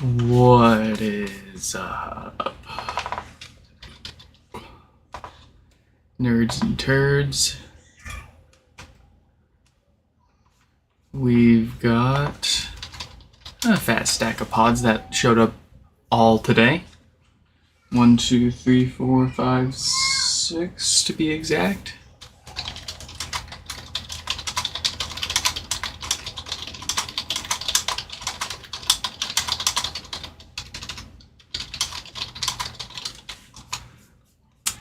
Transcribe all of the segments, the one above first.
What is up, nerds and turds? We've got a fat stack of pods that showed up all today. 1, 2, 3, 4, 5, 6 to be exact.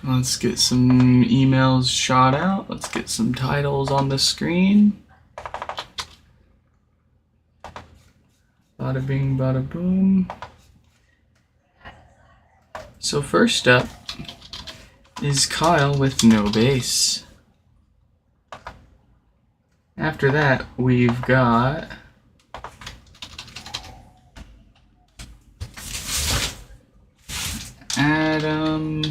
Let's get some emails shot out. Let's get some titles on the screen. Bada bing, bada boom. So first up is Kyle with no base. After that, we've got Adam.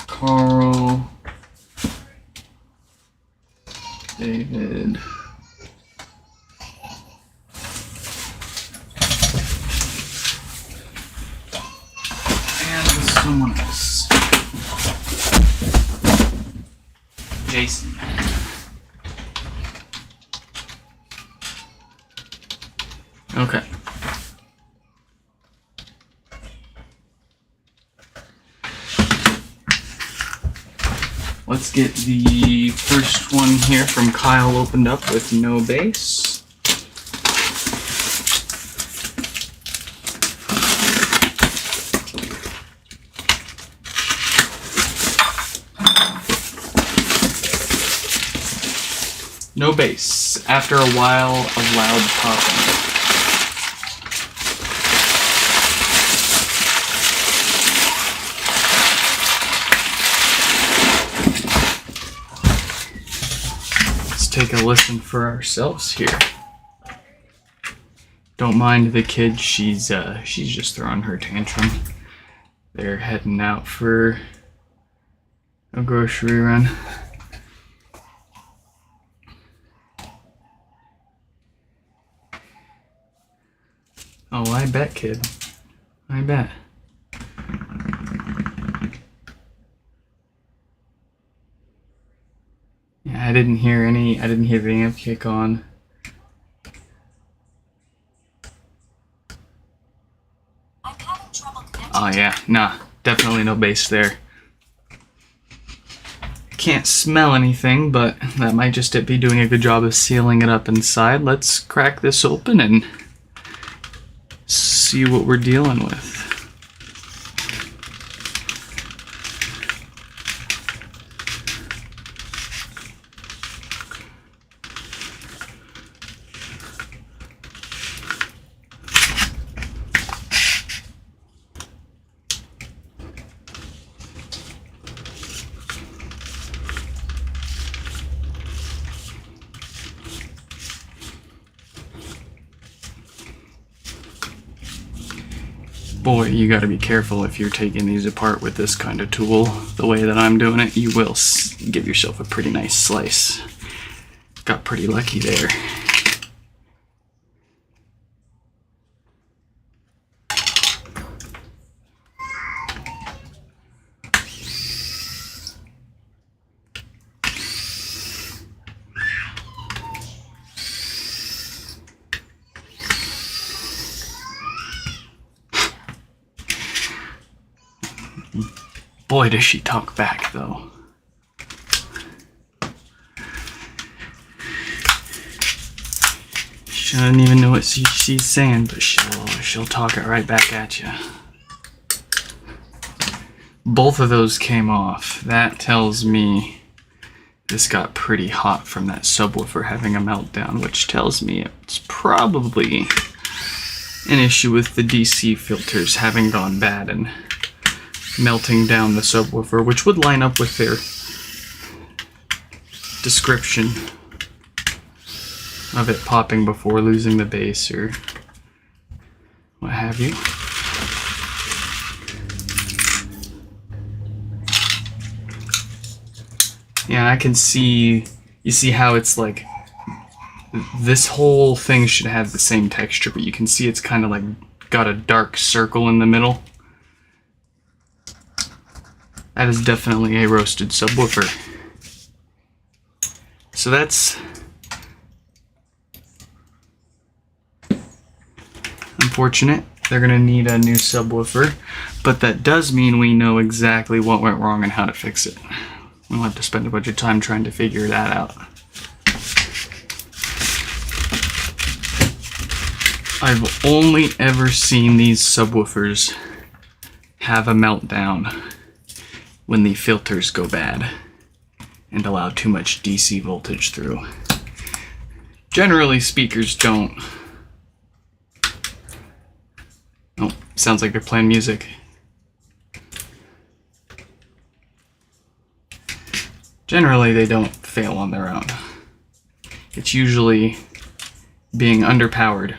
Carl, David, and someone else. Jason. Okay. Let's get the first one here from Kyle opened up with no base. No base after a while of loud popping. Take a listen for ourselves here. Don't mind the kid, she's just throwing her tantrum. They're heading out for a grocery run. Oh, I bet, kid. I bet. Yeah, I didn't hear the amp kick on. Oh yeah, nah, definitely no bass there. Can't smell anything, but that might just be doing a good job of sealing it up inside. Let's crack this open and see what we're dealing with. Boy, you gotta be careful if you're taking these apart with this kind of tool. The way that I'm doing it, you will give yourself a pretty nice slice. Got pretty lucky there. Boy, does she talk back, though. She doesn't even know what she's saying, but she'll talk it right back at you. Both of those came off. That tells me this got pretty hot from that subwoofer having a meltdown, which tells me it's probably an issue with the DC filters having gone bad and melting down the subwoofer, which would line up with their description of it popping before losing the bass or what have you. Yeah, I can see You see how it's like, this whole thing should have the same texture, but you can see it's kind of like got a dark circle in the middle. That is definitely a roasted subwoofer. So that's unfortunate. They're gonna need a new subwoofer, but that does mean we know exactly what went wrong and how to fix it. We'll have to spend a bunch of time trying to figure that out. I've only ever seen these subwoofers have a meltdown when the filters go bad and allow too much DC voltage through. Generally, speakers don't. Oh, sounds like they're playing music. Generally, they don't fail on their own. It's usually being underpowered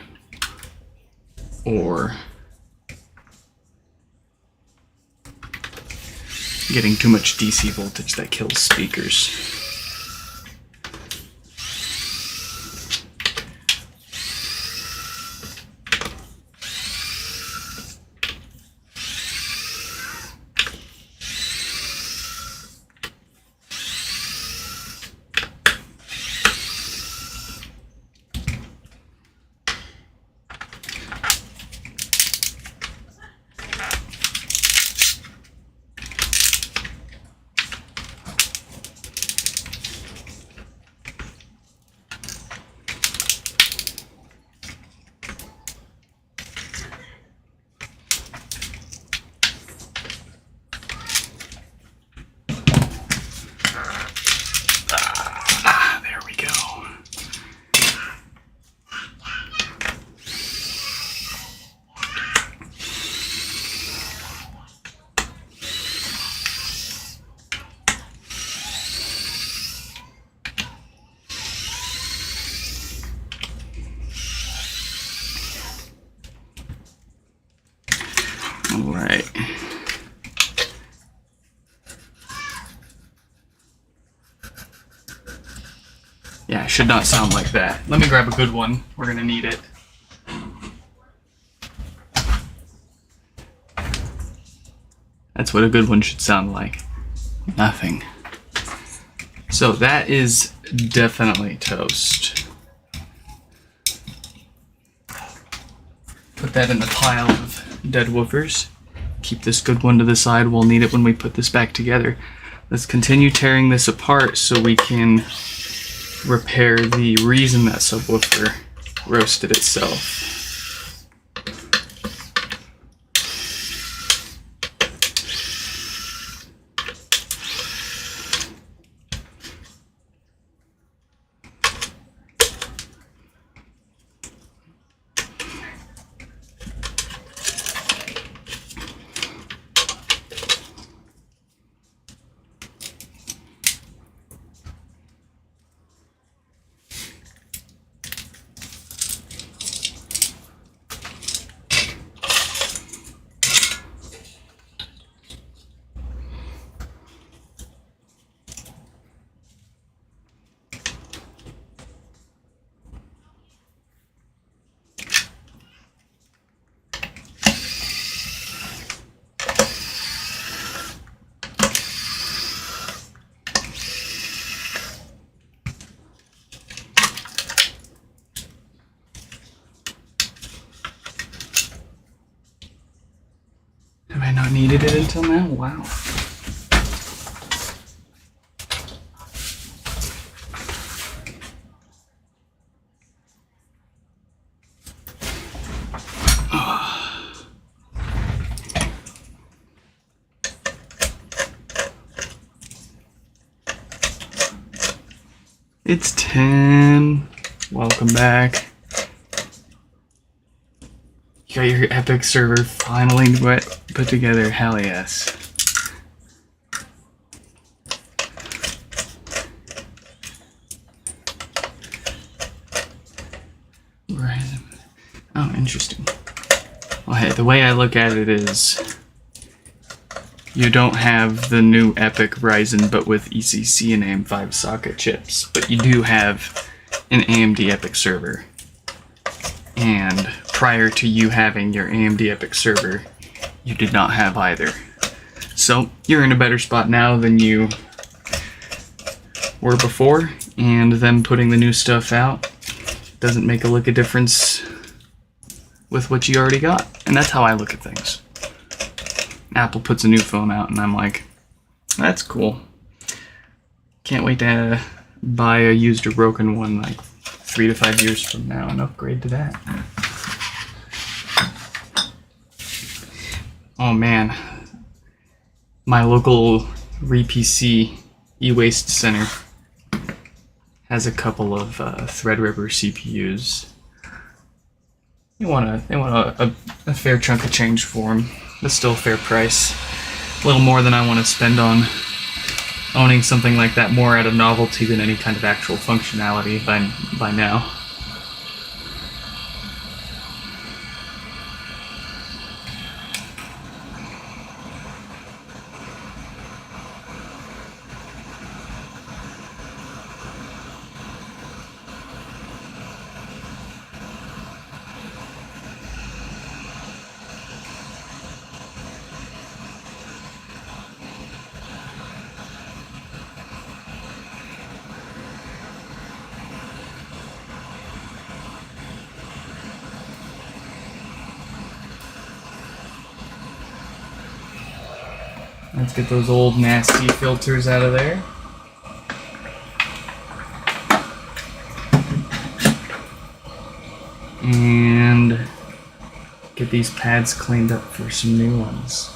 or getting too much DC voltage that kills speakers. There we go. All right. Yeah, it should not sound like that. Let me grab a good one. We're gonna need it. That's what a good one should sound like. Nothing. So that is definitely toast. Put that in the pile of dead woofers. Keep this good one to the side. We'll need it when we put this back together. Let's continue tearing this apart so we can repair the reason that subwoofer roasted itself. Have I not needed it until now? Wow. It's 10. Welcome back. You got your Epic server finally put together. Hell yes. Right. Oh, interesting. Well, hey, the way I look at it is you don't have the new EPYC Ryzen but with ECC and AM5 socket chips, but you do have an AMD EPYC server. And prior to you having your AMD EPYC server, you did not have either. So you're in a better spot now than you were before, and them putting the new stuff out doesn't make a lick of difference with what you already got. And that's how I look at things. Apple puts a new phone out and I'm like, that's cool. Can't wait to buy a used or broken one like 3 to 5 years from now and upgrade to that. Oh man, my local RePC e-waste center has a couple of Threadripper CPUs. They want a fair chunk of change for them, but still a fair price. A little more than I want to spend on owning something like that, more out of novelty than any kind of actual functionality by now. Let's get those old nasty filters out of there. And get these pads cleaned up for some new ones.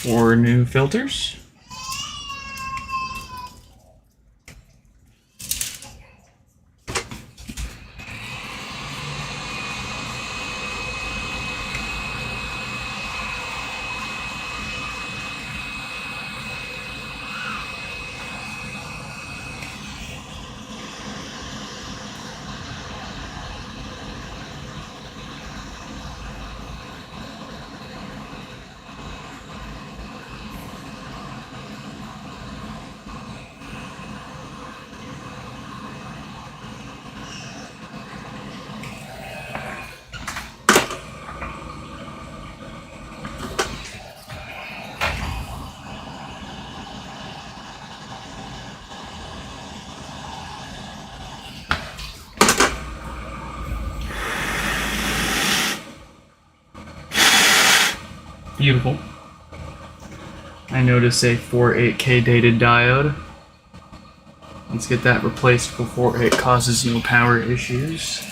Four new filters. Beautiful. I notice a 48K dated diode. Let's get that replaced before it causes no power issues.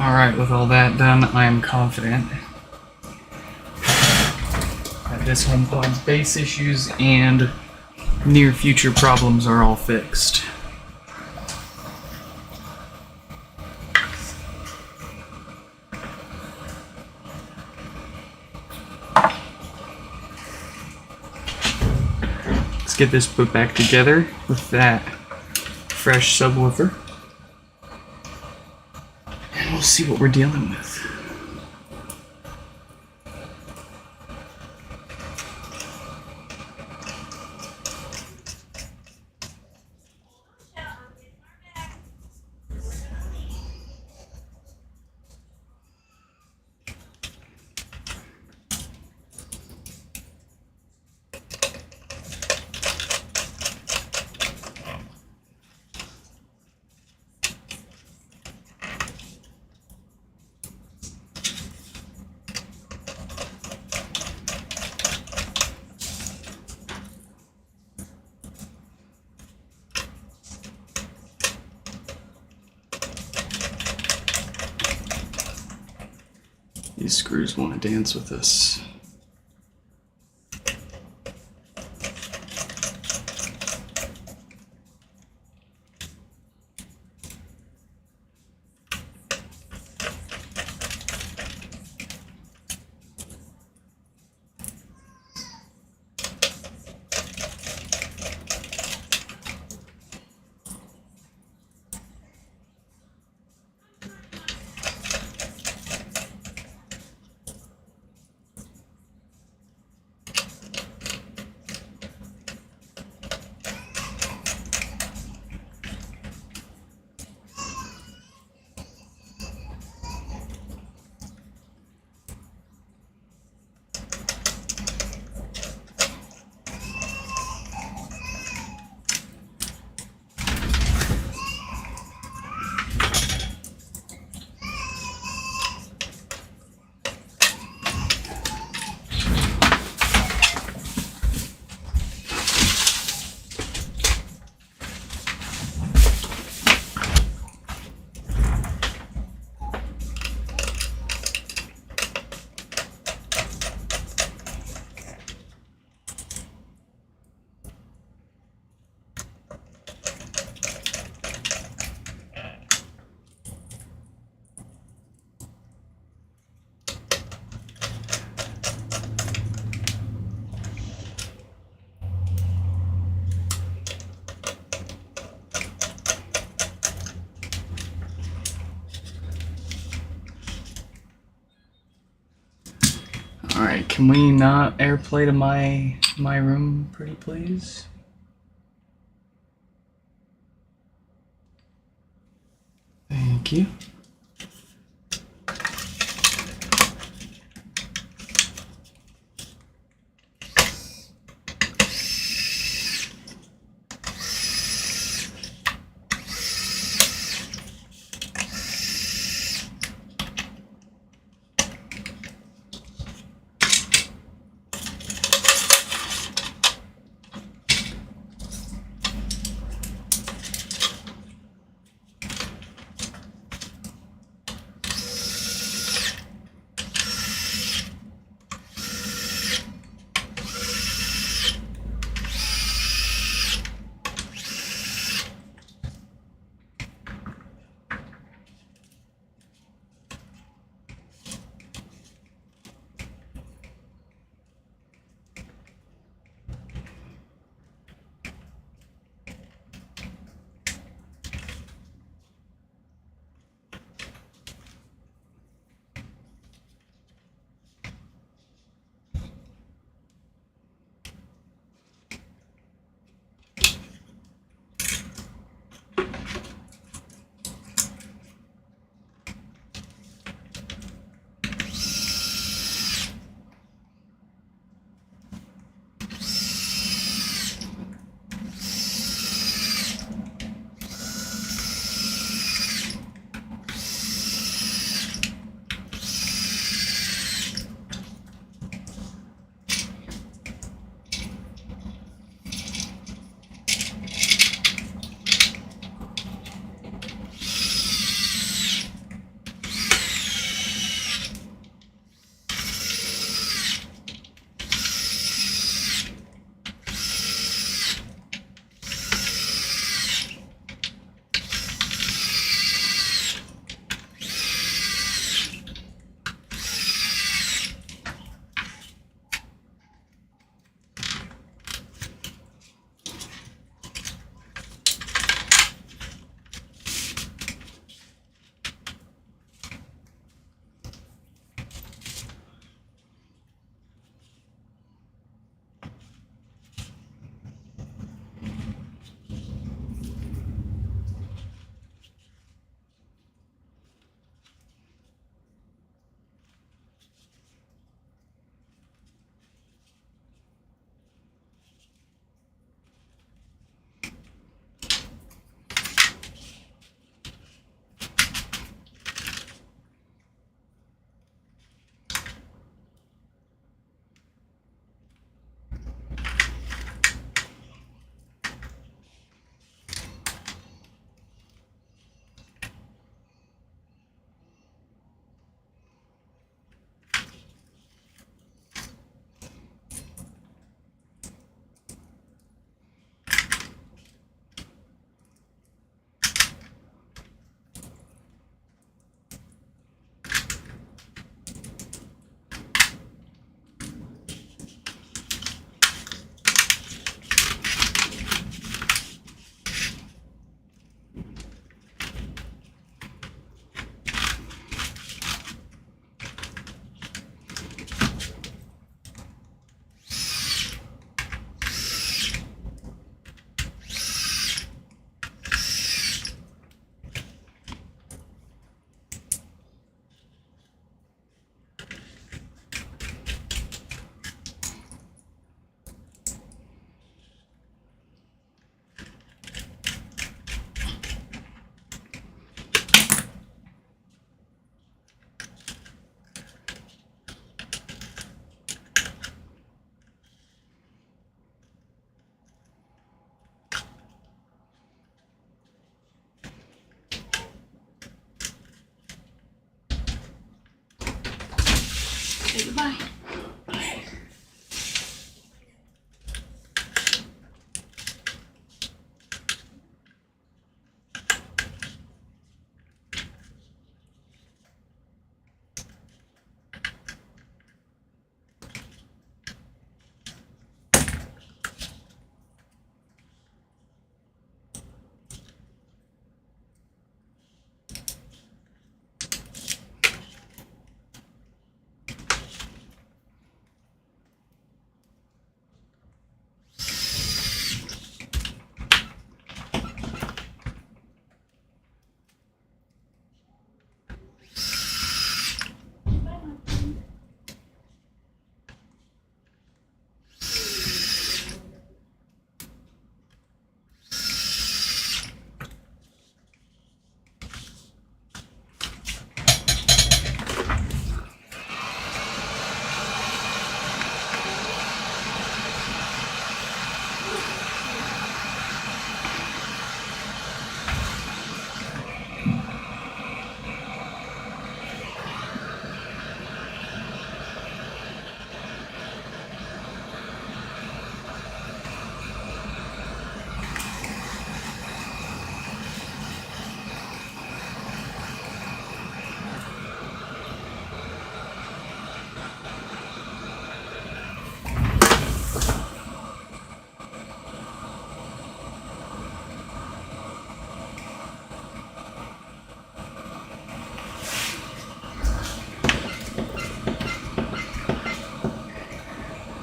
Alright, with all that done, I am confident that this HomePod's base issues and near future problems are all fixed. Let's get this put back together with that fresh subwoofer. And we'll see what we're dealing with. These screws want to dance with us. Alright, can we not AirPlay to my room, pretty please? Thank you. Say goodbye.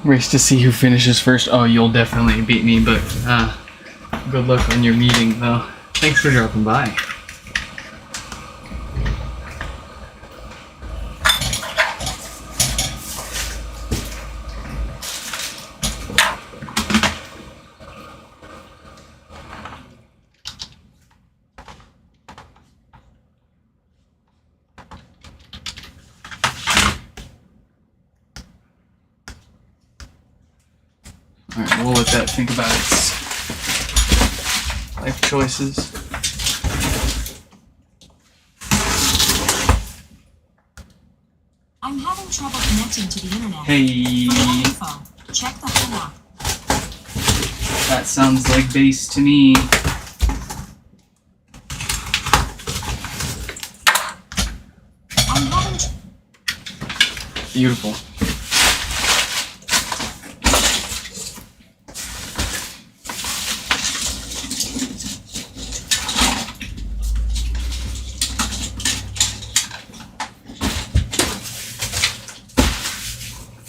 Race to see who finishes first. Oh, you'll definitely beat me, but good luck on your meeting, though. Thanks for dropping by. Alright, we'll let that think about its life choices. I'm having trouble connecting to the internet. Hey, For more info, check the home app. that sounds like bass to me. I'm having Beautiful.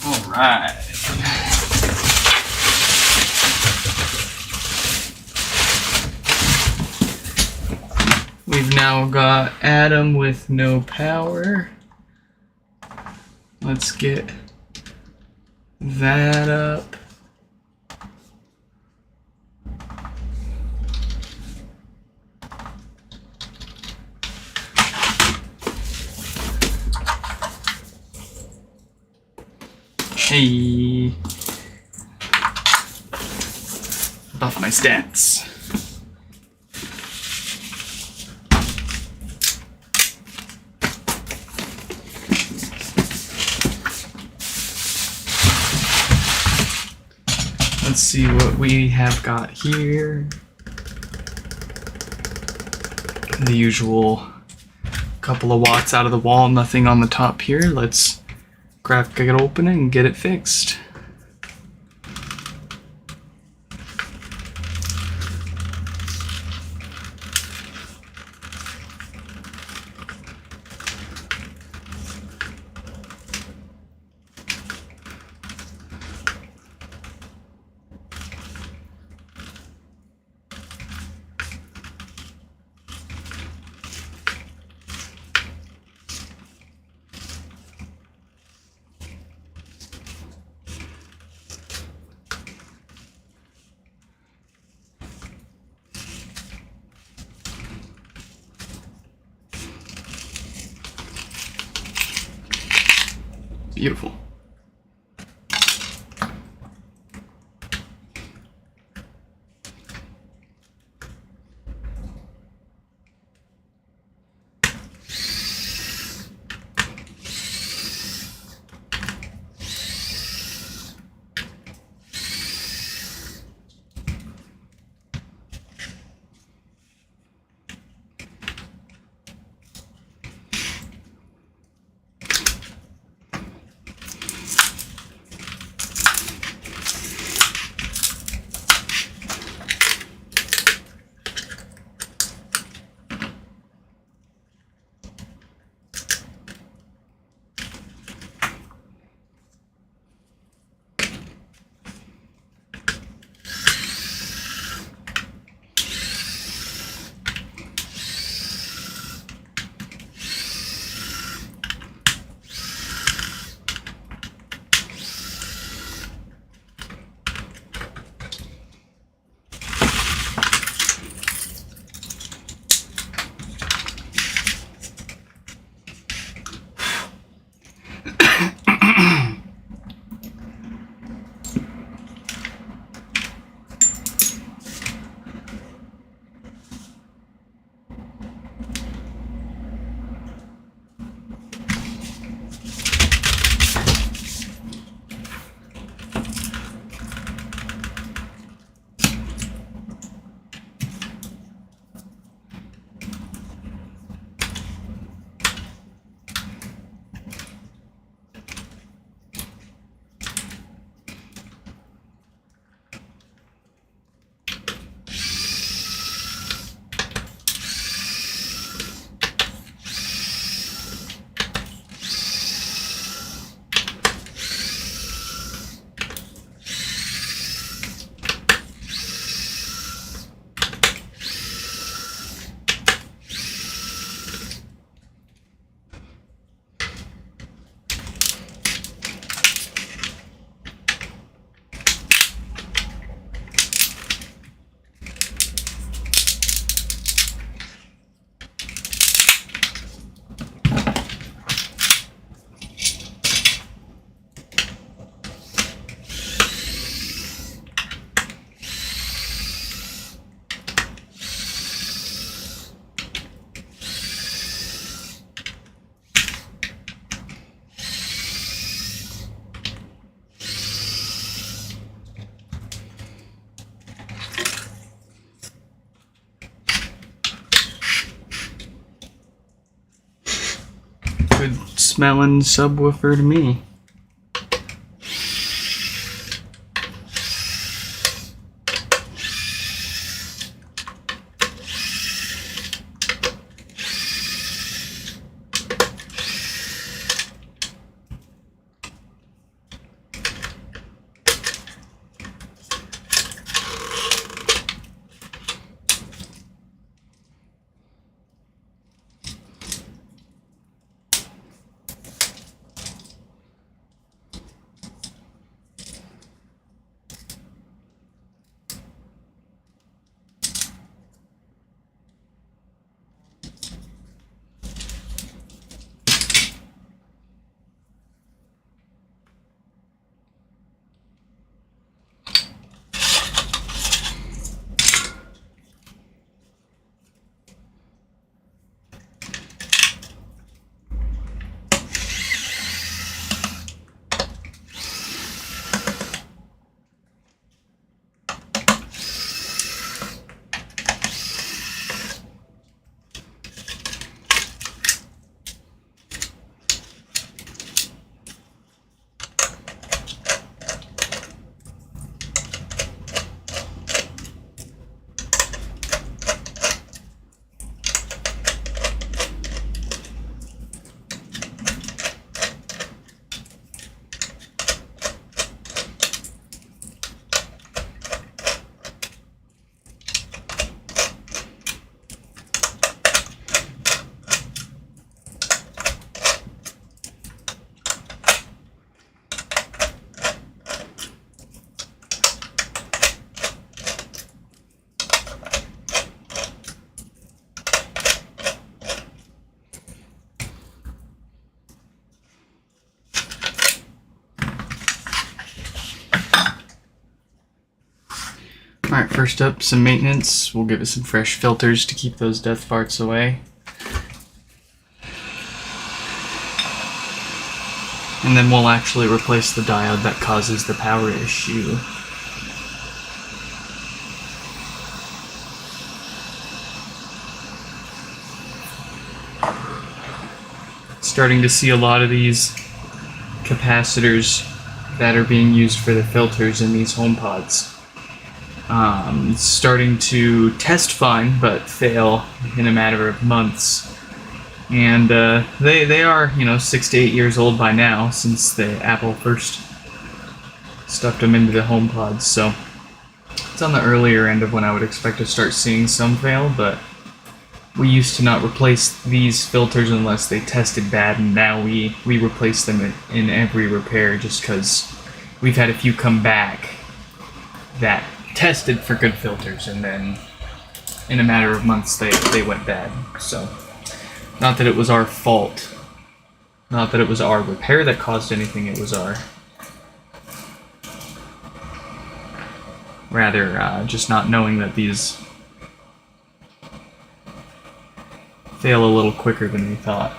Alright. We've now got Adam with no power. Let's get that up. Hey. Buff my stats. Let's see what we have got here. The usual couple of watts out of the wall, nothing on the top here. Let's crack it open and get it fixed. Beautiful. good smelling subwoofer to me. Alright, first up, some maintenance. We'll give it some fresh filters to keep those death farts away. And then we'll actually replace the diode that causes the power issue. Starting to see a lot of these capacitors that are being used for the filters in these HomePods. Starting to test fine, but fail in a matter of months. And they are, 6 to 8 years old by now, since the Apple first stuffed them into the HomePods. So it's on the earlier end of when I would expect to start seeing some fail, but we used to not replace these filters unless they tested bad, and now we replace them in every repair just because we've had a few come back that tested for good filters, and then in a matter of months they went bad. So not that it was our fault, not that it was our repair that caused anything, it was just not knowing that these fail a little quicker than we thought.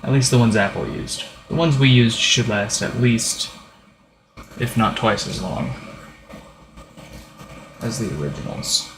At least the ones Apple used. The ones we used should last at least, if not twice as long as the originals.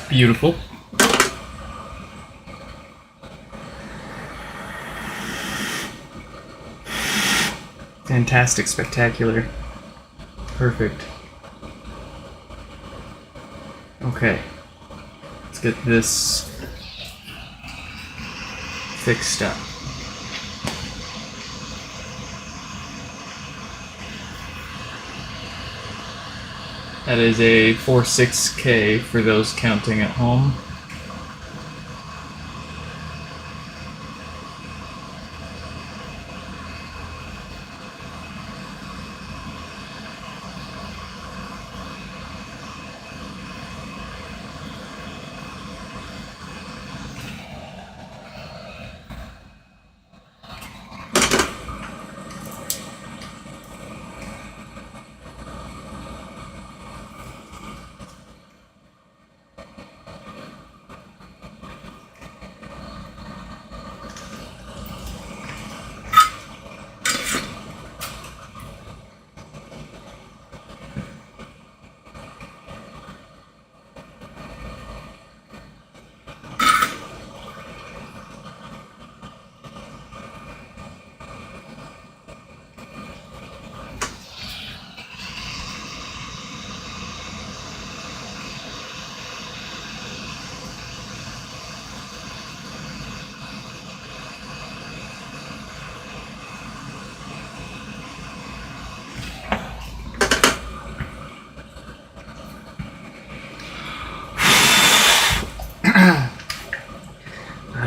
Beautiful. Fantastic, spectacular. Perfect. Okay. Let's get this fixed up. That is a 46K for those counting at home.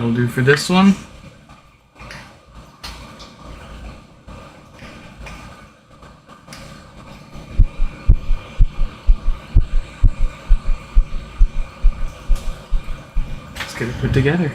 That'll do for this one. Let's get it put together.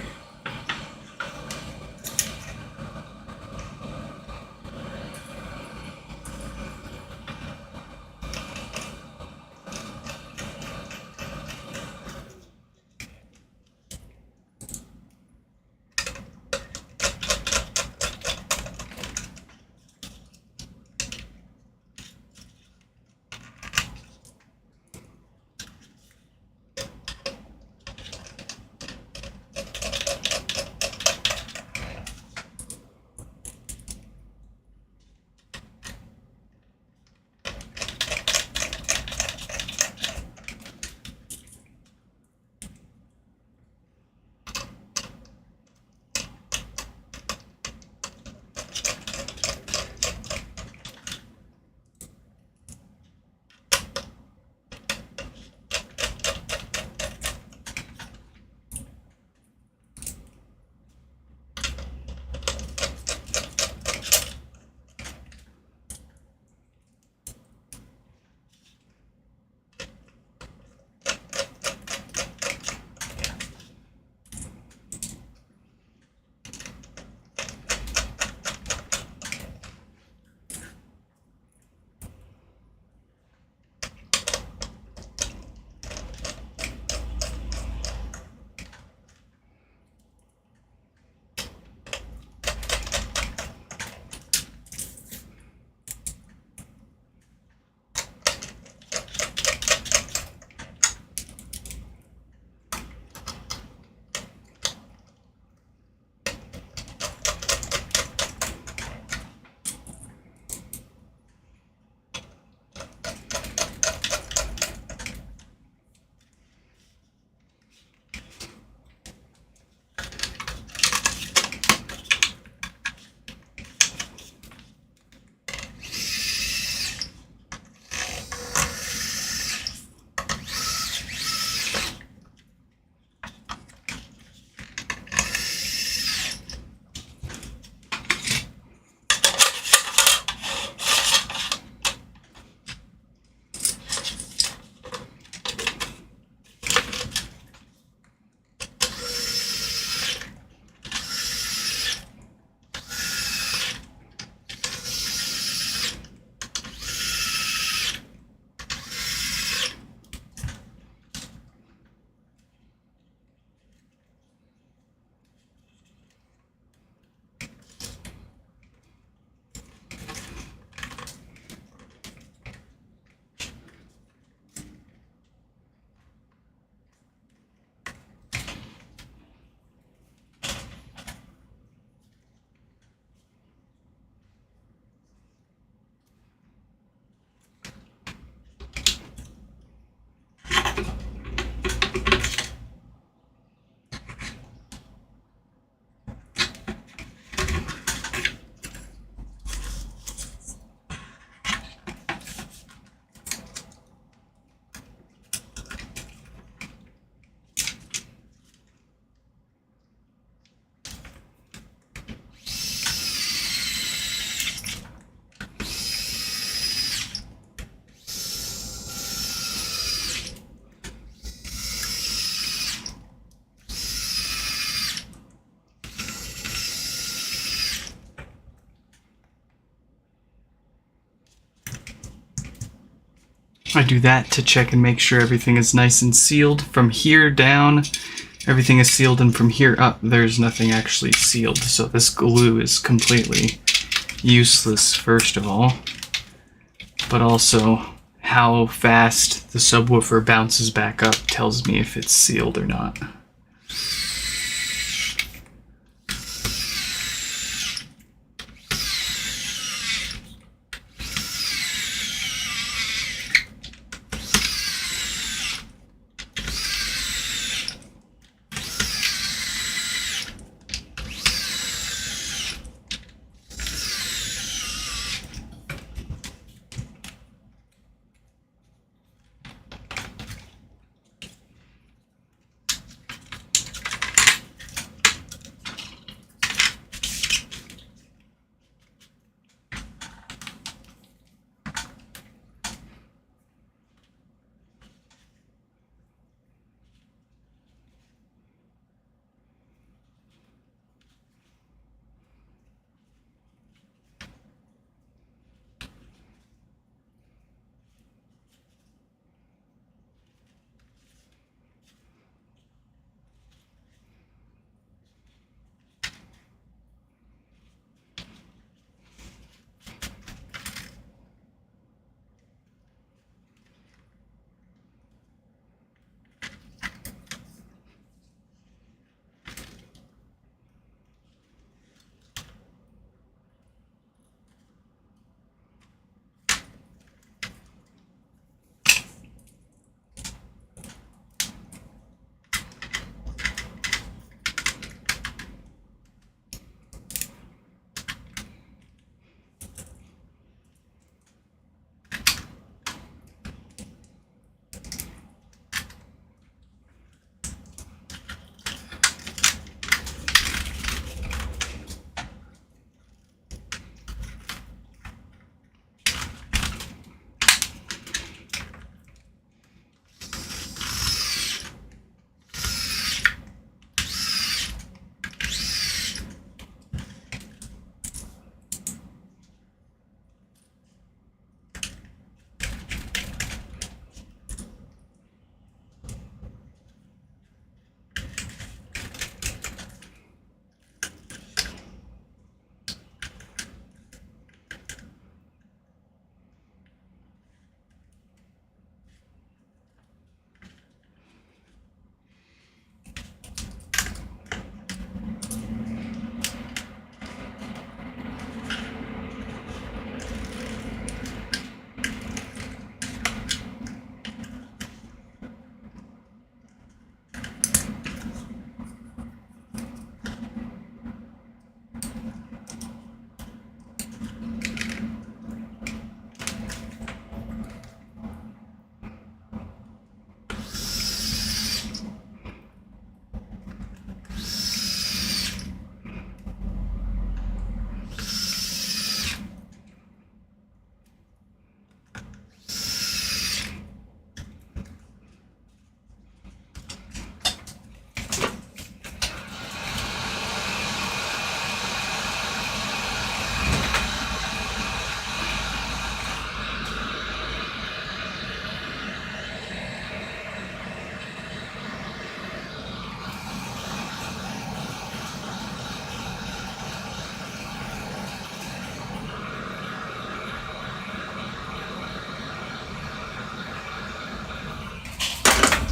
I do that to check and make sure everything is nice and sealed. From here down, everything is sealed, and from here up, there's nothing actually sealed. So this glue is completely useless, first of all. But also, how fast the subwoofer bounces back up tells me if it's sealed or not.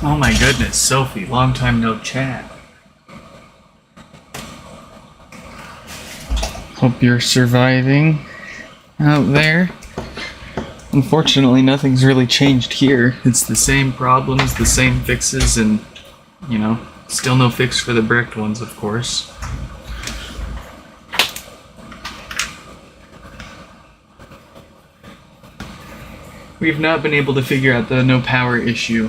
Oh my goodness, Sophie, long time no chat. Hope you're surviving out there. Unfortunately, nothing's really changed here. It's the same problems, the same fixes, and, you know, still no fix for the bricked ones, of course. We've not been able to figure out the no power issue.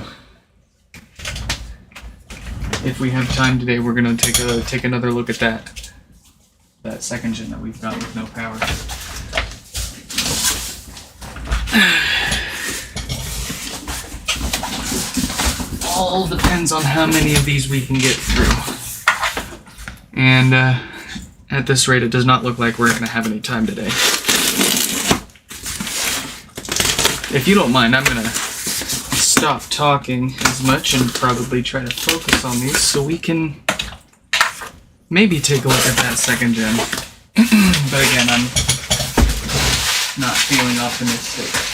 If we have time today, we're gonna take another look at that second gen that we've got with no power. All depends on how many of these we can get through. And at this rate, it does not look like we're gonna have any time today. If you don't mind, I'm gonna stop talking as much and probably try to focus on these so we can maybe take a look at that second gen. But again, I'm not feeling optimistic.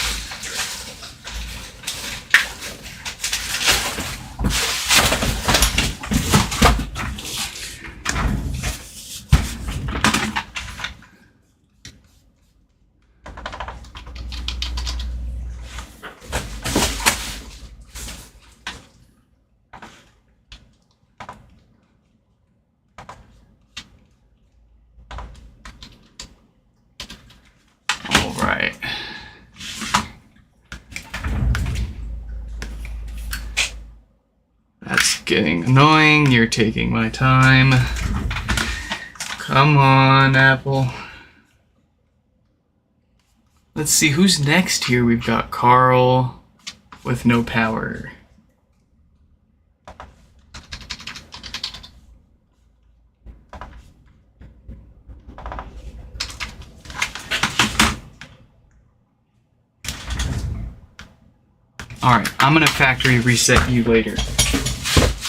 Getting annoying, you're taking my time. Come on, Apple. Let's see who's next here. We've got Carl with no power. Alright, I'm gonna factory reset you later.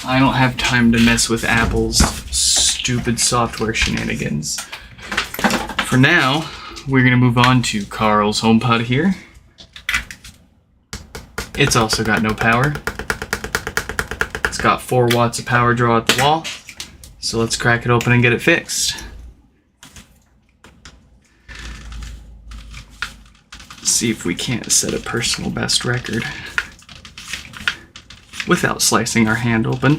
I don't have time to mess with Apple's stupid software shenanigans. For now, we're gonna move on to Carl's HomePod here. It's also got no power. It's got 4 watts of power draw at the wall. So let's crack it open and get it fixed. See if we can't set a personal best record without slicing our hand open.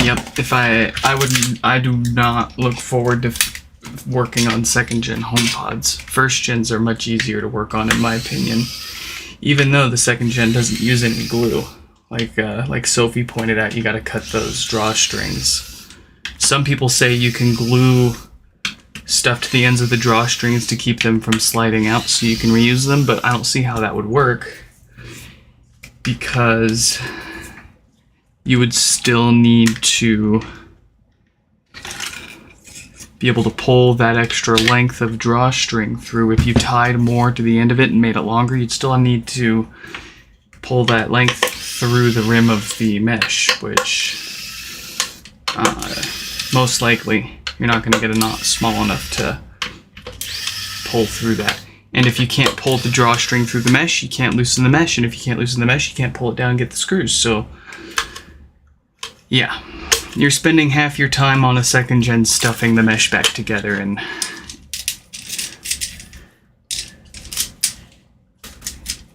Yep, I do not look forward to working on second gen HomePods. First gens are much easier to work on in my opinion, even though the second gen doesn't use any glue. Like Sophie pointed out, you gotta cut those drawstrings. Some people say you can glue stuff to the ends of the drawstrings to keep them from sliding out so you can reuse them, but I don't see how that would work because you would still need to be able to pull that extra length of drawstring through. If you tied more to the end of it and made it longer, you'd still need to pull that length through the rim of the mesh, which most likely you're not going to get a knot small enough to pull through that. And if you can't pull the drawstring through the mesh, you can't loosen the mesh, and if you can't loosen the mesh, you can't pull it down and get the screws. So yeah, you're spending half your time on a second gen stuffing the mesh back together, and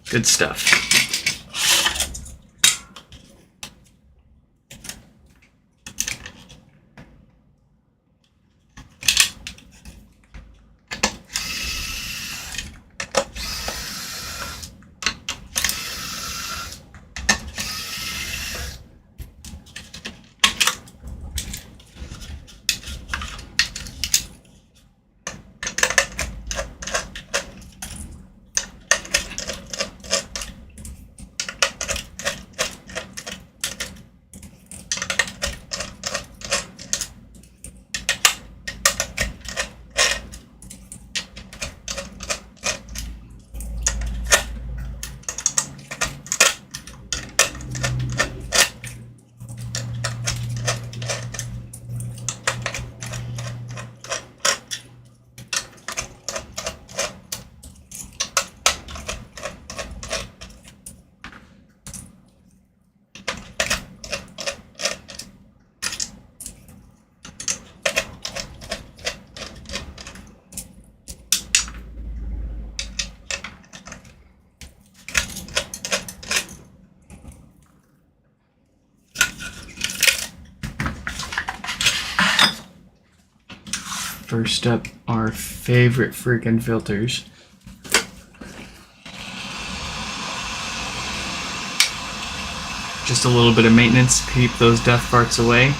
good stuff. First up, our favorite freaking filters. Just a little bit of maintenance, keep those death farts away.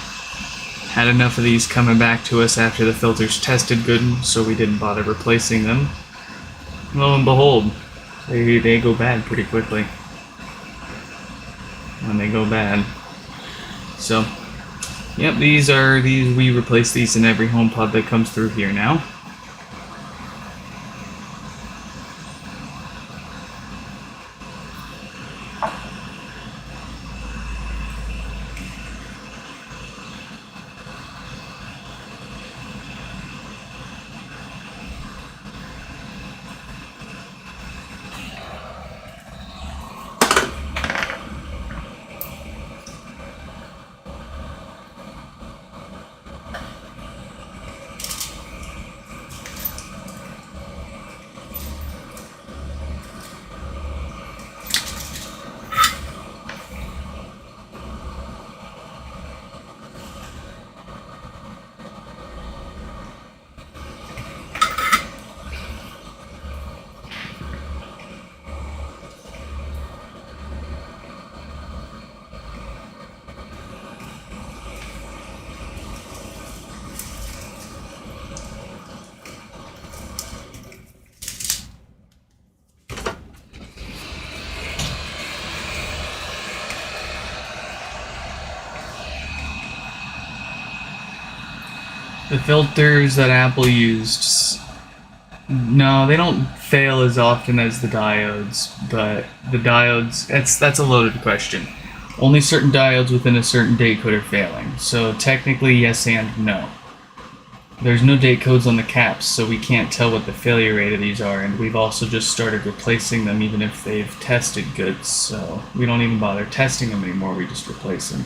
Had enough of these coming back to us after the filters tested good, so we didn't bother replacing them. Lo and behold, they go bad pretty quickly when they go bad. So yep, we replace these in every HomePod that comes through here now. The filters that Apple used, no, they don't fail as often as the diodes, but the diodes, that's a loaded question. Only certain diodes within a certain date code are failing, so technically yes and no. There's no date codes on the caps, so we can't tell what the failure rate of these are, and we've also just started replacing them even if they've tested good, so we don't even bother testing them anymore, we just replace them.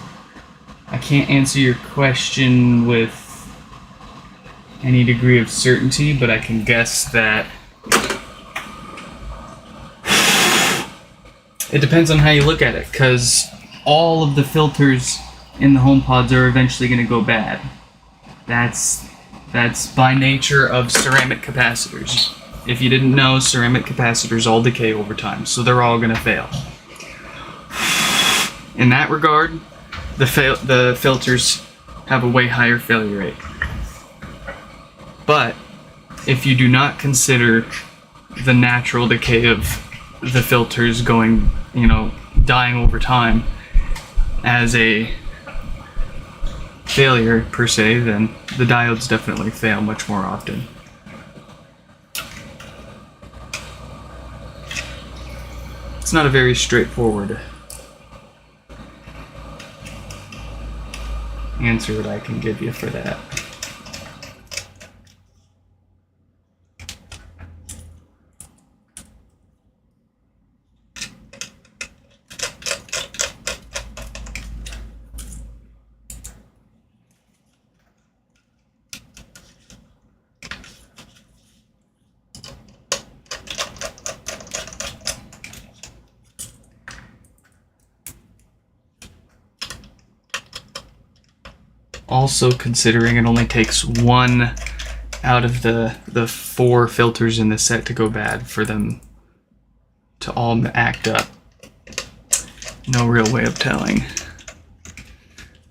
I can't answer your question with any degree of certainty, but I can guess that it depends on how you look at it, because all of the filters in the HomePods are eventually going to go bad. That's by nature of ceramic capacitors. If you didn't know, ceramic capacitors all decay over time, so they're all going to fail. In that regard, the filters have a way higher failure rate. But if you do not consider the natural decay of the filters going, dying over time as a failure per se, then the diodes definitely fail much more often. It's not a very straightforward answer that I can give you for that. Also, considering it only takes one out of the 4 filters in the set to go bad for them to all act up. No real way of telling.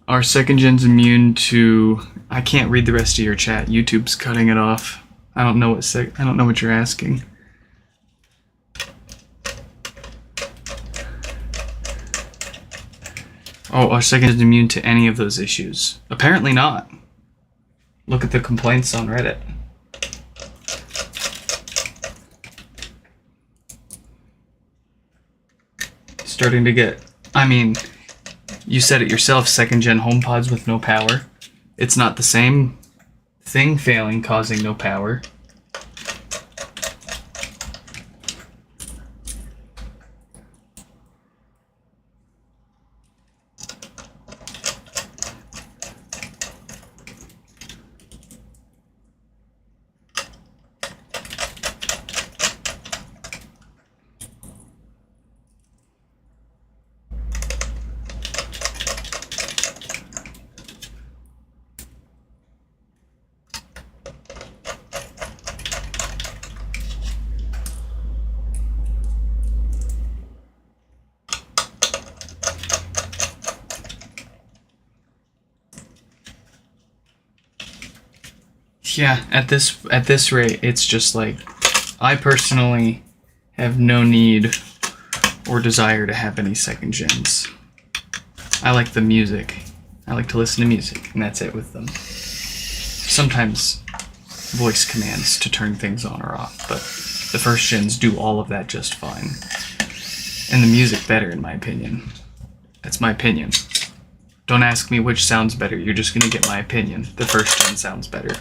Our second gen's immune to... I can't read the rest of your chat. YouTube's cutting it off. I don't know what you're asking. Oh, our second is immune to any of those issues. Apparently not. Look at the complaints on Reddit. Starting to get... I mean, you said it yourself, second gen HomePods with no power. It's not the same thing failing causing no power. Yeah, at this rate, it's just like, I personally have no need or desire to have any second gens. I like the music. I like to listen to music, and that's it with them. Sometimes voice commands to turn things on or off, but the first gens do all of that just fine. And the music better, in my opinion. That's my opinion. Don't ask me which sounds better, you're just gonna get my opinion. The first gen sounds better.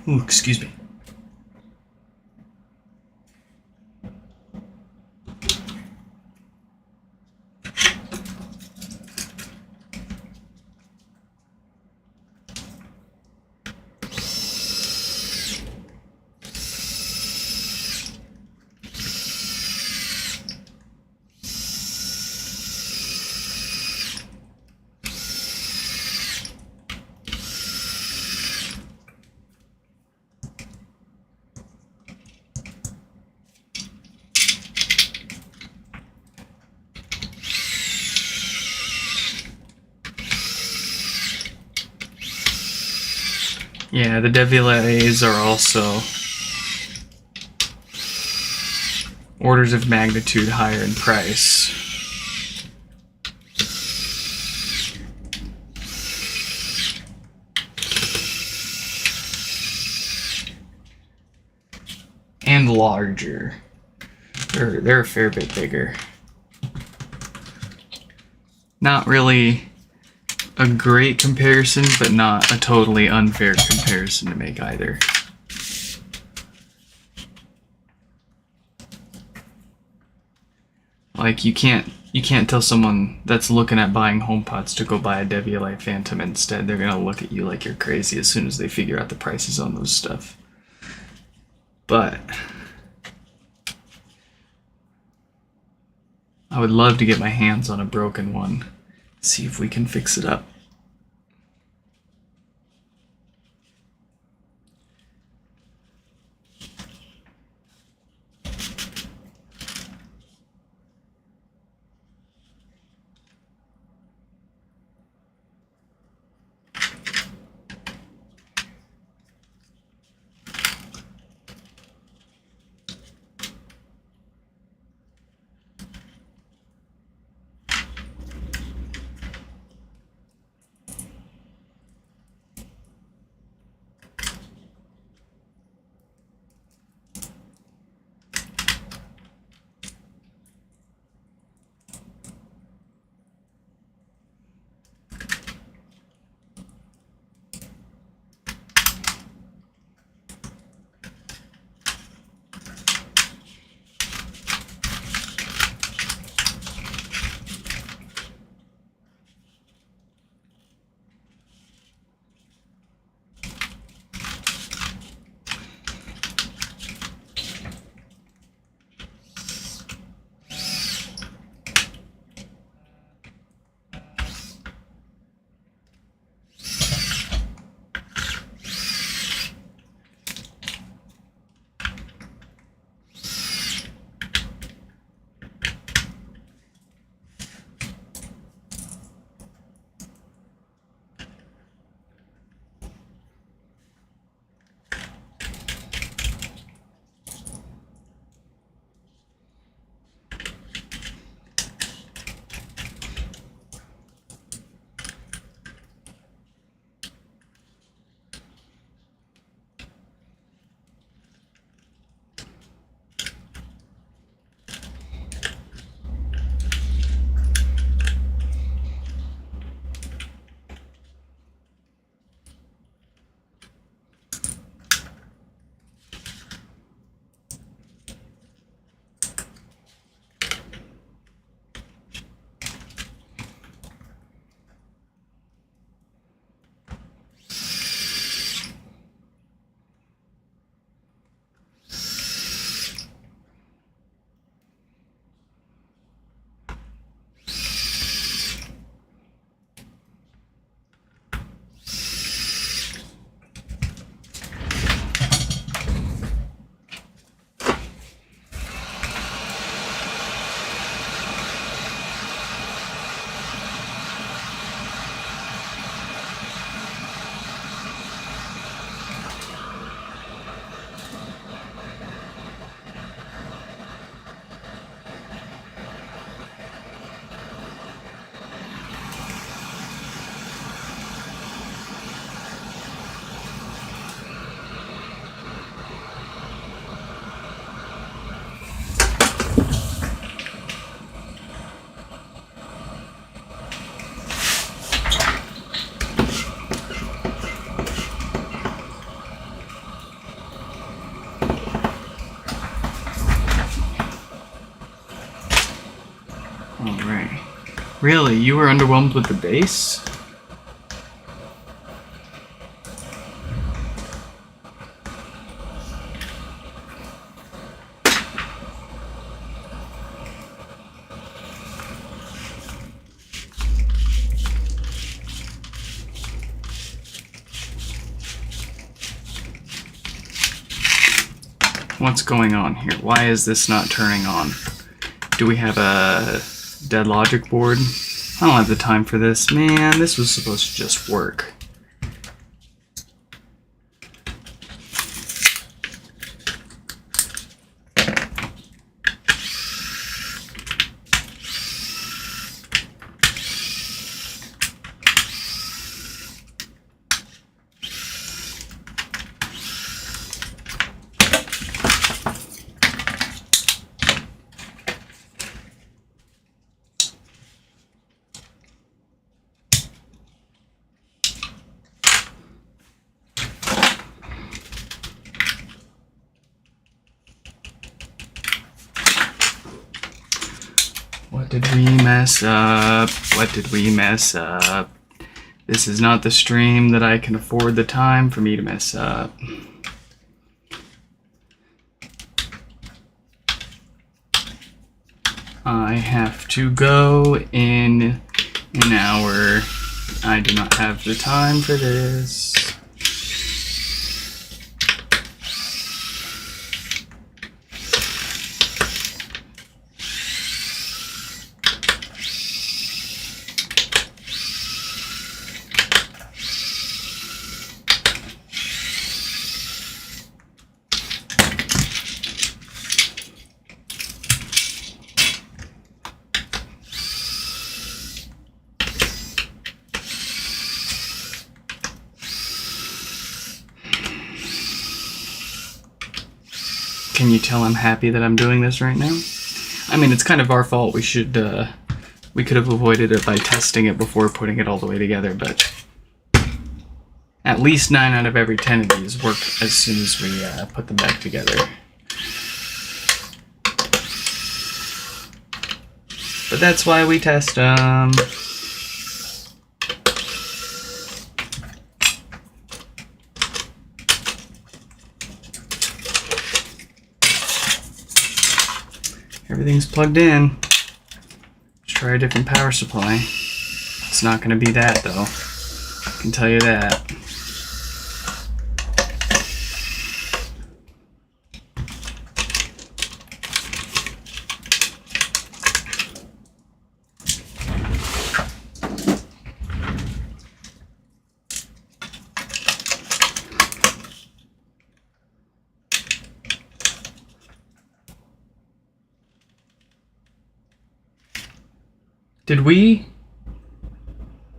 Ooh, excuse me. Yeah, the DeVillays are also orders of magnitude higher in price. And larger. They're a fair bit bigger. Not really a great comparison, but not a totally unfair comparison to make either. Like, you can't tell someone that's looking at buying HomePods to go buy a DeVillay Phantom instead. They're gonna look at you like you're crazy as soon as they figure out the prices on those stuff. But I would love to get my hands on a broken one. see if we can fix it up. Alright. Really? You were underwhelmed with the base? What's going on here? Why is this not turning on? Do we have a dead logic board? I don't have the time for this. Man, this was supposed to just work. What did we mess up? What did we mess up? This is not the stream that I can afford the time for me to mess up. I have to go in an hour. I do not have the time for this. Can you tell I'm happy that I'm doing this right now? I mean, it's kind of our fault. We could have avoided it by testing it before putting it all the way together, but at least 9 out of every 10 of these work as soon as we put them back together. But that's why we test them. Everything's plugged in. Let's try a different power supply. It's not going to be that, though. I can tell you that.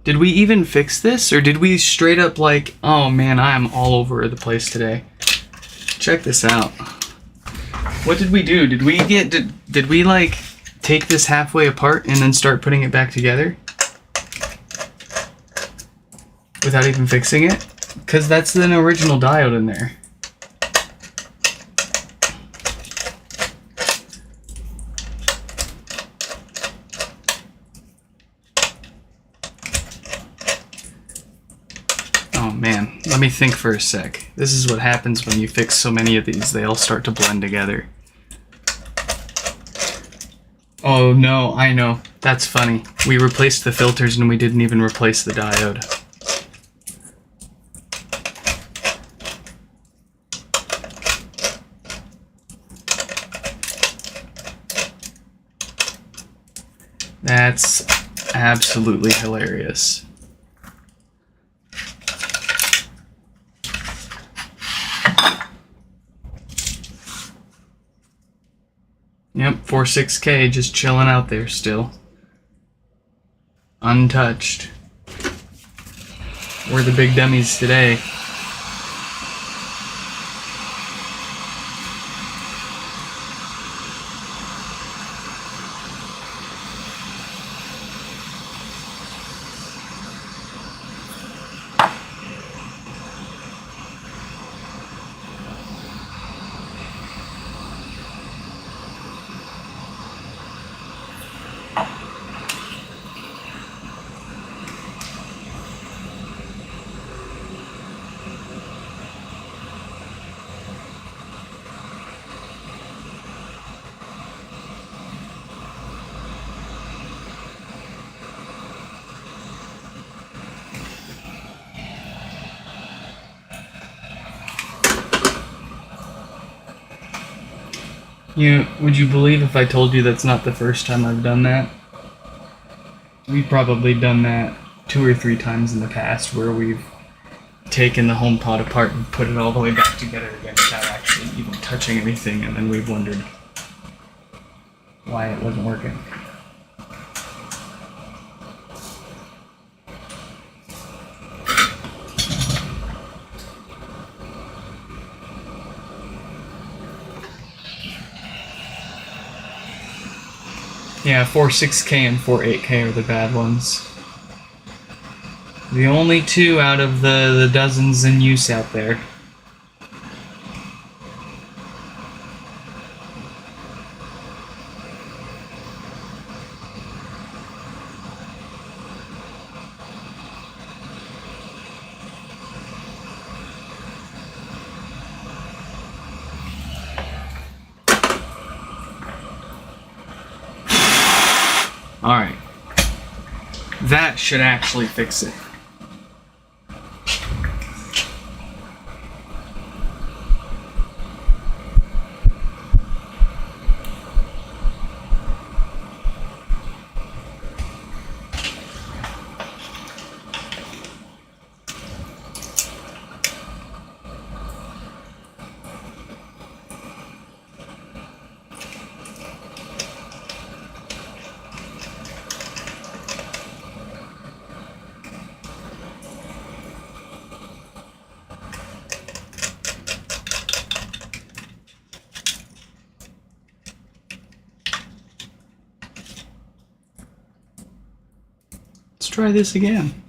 Did we even fix this, or did we straight up like, oh man, I am all over the place today. Check this out. What did we do? Did we like take this halfway apart and then start putting it back together? Without even fixing it? Because that's an original diode in there. Oh man, let me think for a sec. This is what happens when you fix so many of these. They all start to blend together. Oh no, I know. That's funny. We replaced the filters and we didn't even replace the diode. That's absolutely hilarious. Yep, 46K just chilling out there still. Untouched. We're the big dummies today. Would you believe if I told you that's not the first time I've done that? We've probably done that 2 or 3 times in the past where we've taken the HomePod apart and put it all the way back together again without actually even touching anything, and then we've wondered why it wasn't working. Yeah, 46K and 48K are the bad ones. The only 2 out of the dozens in use out there. Alright. That should actually fix it. Let's try this again.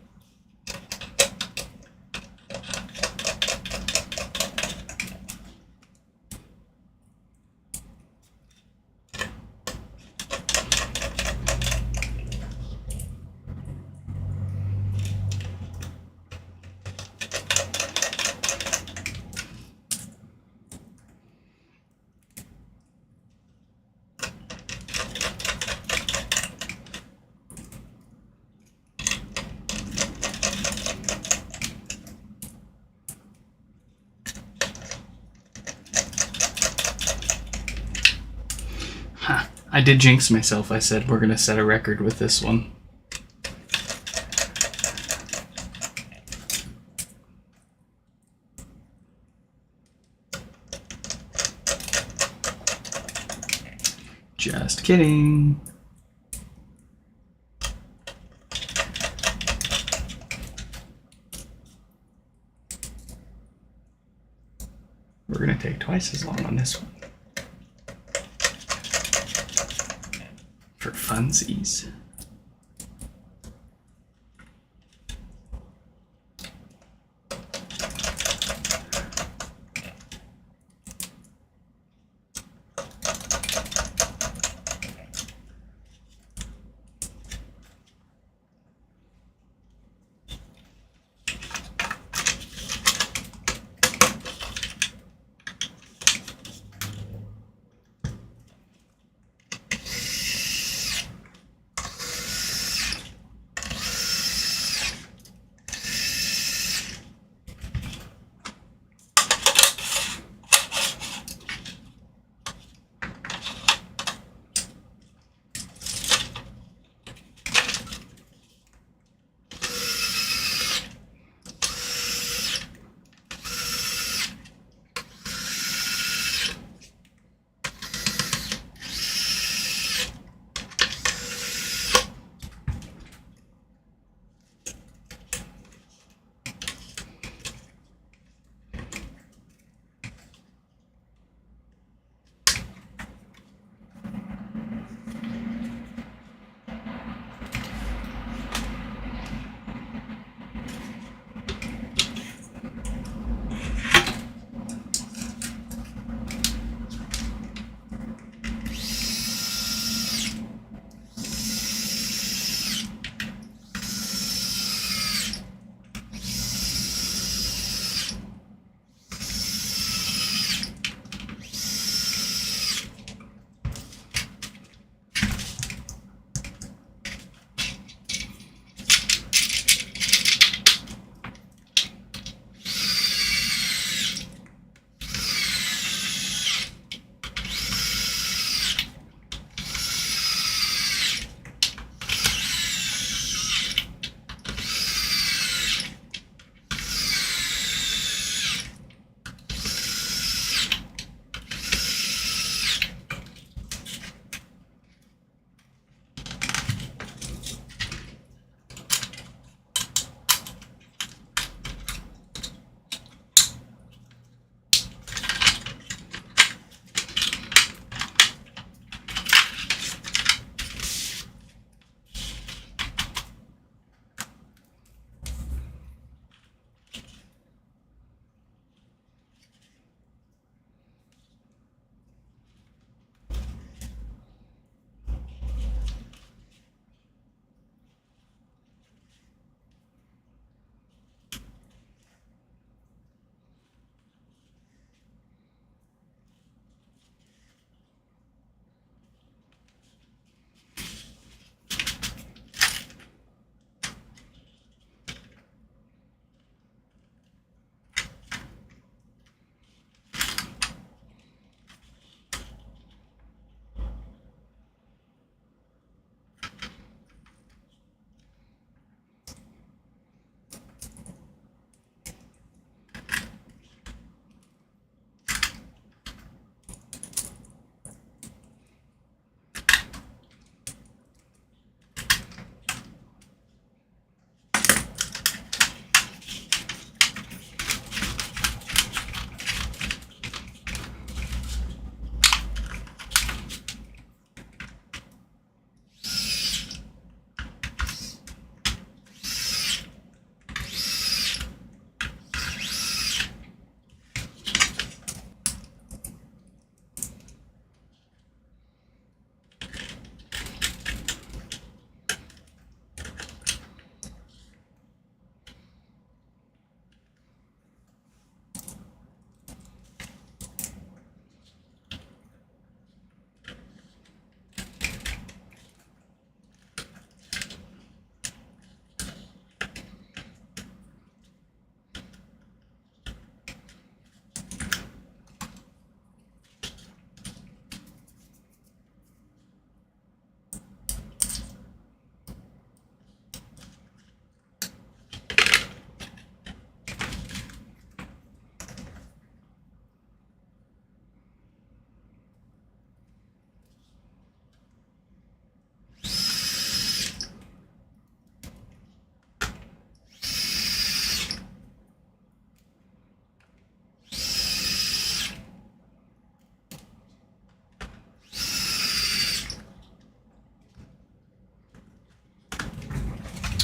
I did jinx myself. I said we're going to set a record with this one. Just kidding. We're going to take twice as long on this one. For funsies.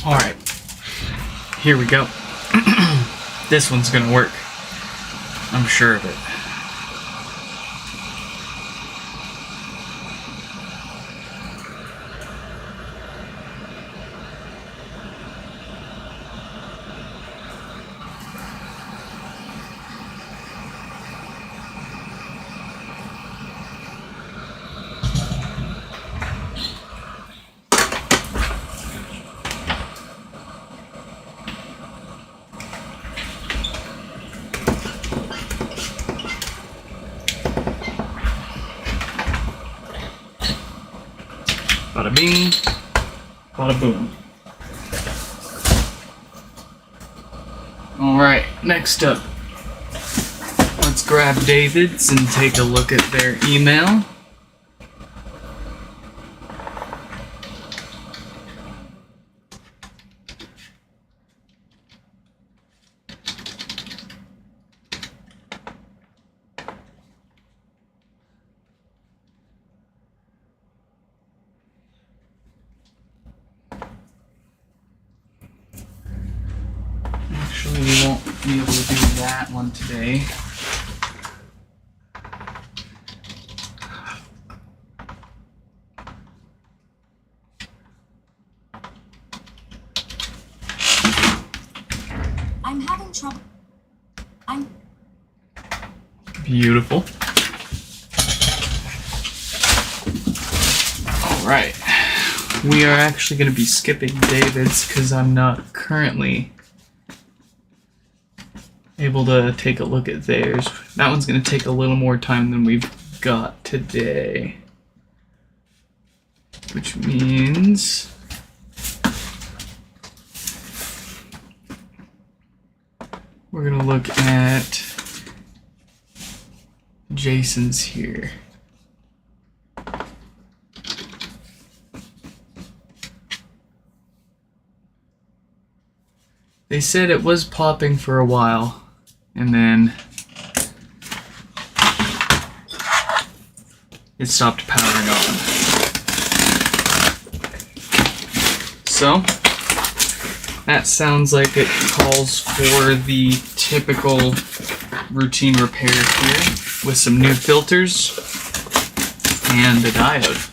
Alright, here we go. This one's gonna work. I'm sure of it. Bada bing, bada boom. Alright, next up, let's grab David's and take a look at their email. Actually, we won't be able to do that one today. I'm having trouble. Beautiful. Alright. We are actually going to be skipping David's because I'm not currently able to take a look at theirs. That one's going to take a little more time than we've got today. Which means we're going to look at Jason's here. They said it was popping for a while, and then it stopped powering on. So, that sounds like it calls for the typical routine repair here with some new filters and a diode.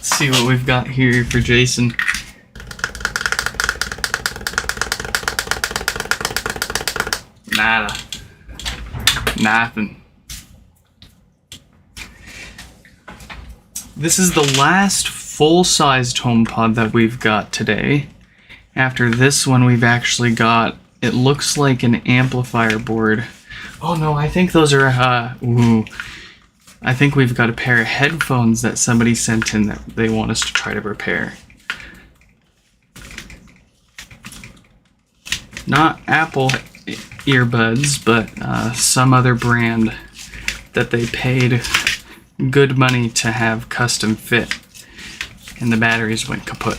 See what we've got here for Jason. Nada. Nothing. This is the last full-sized HomePod that we've got today. After this one, we've actually got, it looks like an amplifier board. Oh no, I think those are, I think we've got a pair of headphones that somebody sent in that they want us to try to repair. Not Apple earbuds, but some other brand that they paid good money to have custom fit, and the batteries went kaput.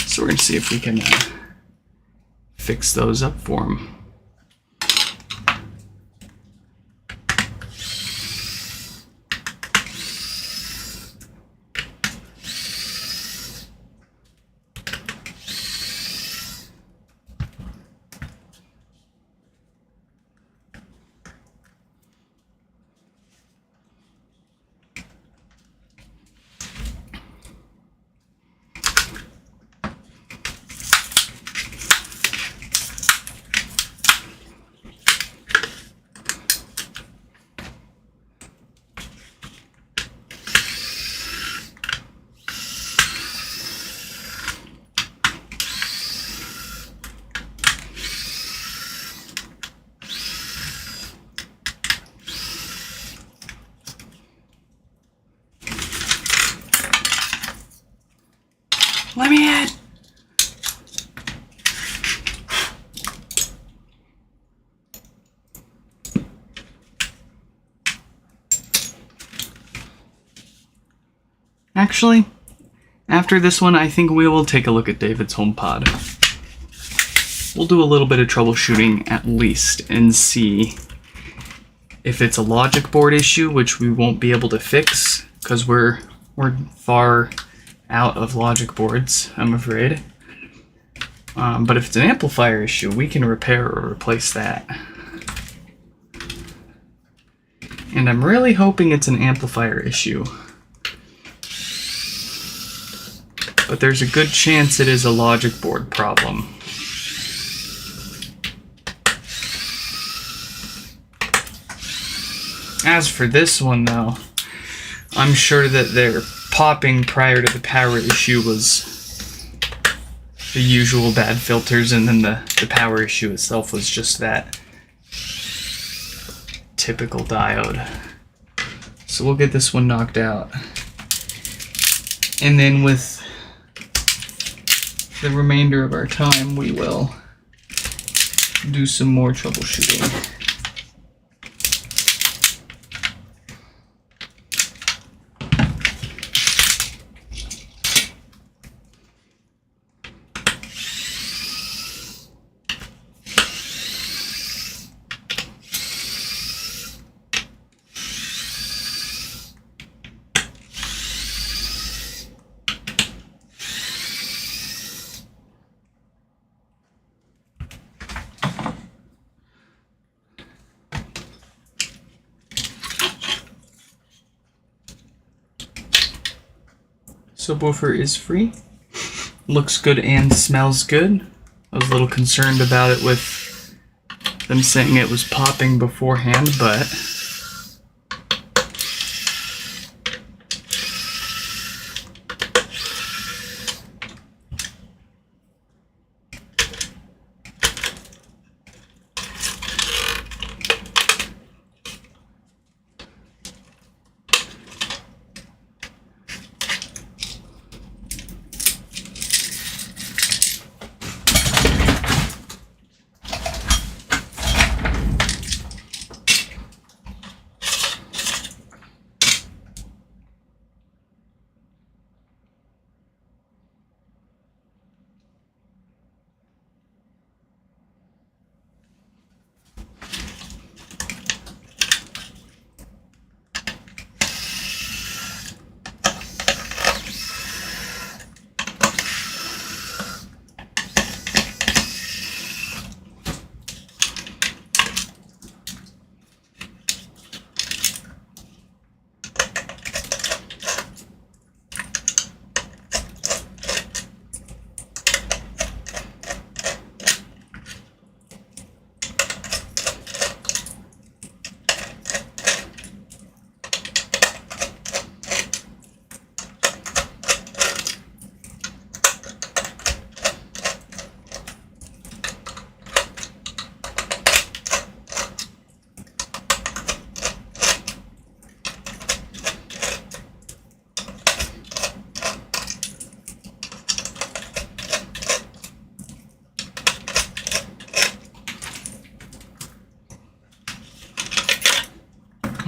So we're gonna see if we can fix those up for them. Let me in! Actually, after this one, I think we will take a look at David's HomePod. We'll do a little bit of troubleshooting at least and see if it's a logic board issue, which we won't be able to fix because we're far out of logic boards, I'm afraid. But if it's an amplifier issue, we can repair or replace that. And I'm really hoping it's an amplifier issue. But there's a good chance it is a logic board problem. As for this one though, I'm sure that their popping prior to the power issue was the usual bad filters, and then the power issue itself was just that typical diode. So we'll get this one knocked out. And then with the remainder of our time, we will do some more troubleshooting. Subwoofer is free. Looks good and smells good. I was a little concerned about it with them saying it was popping beforehand, but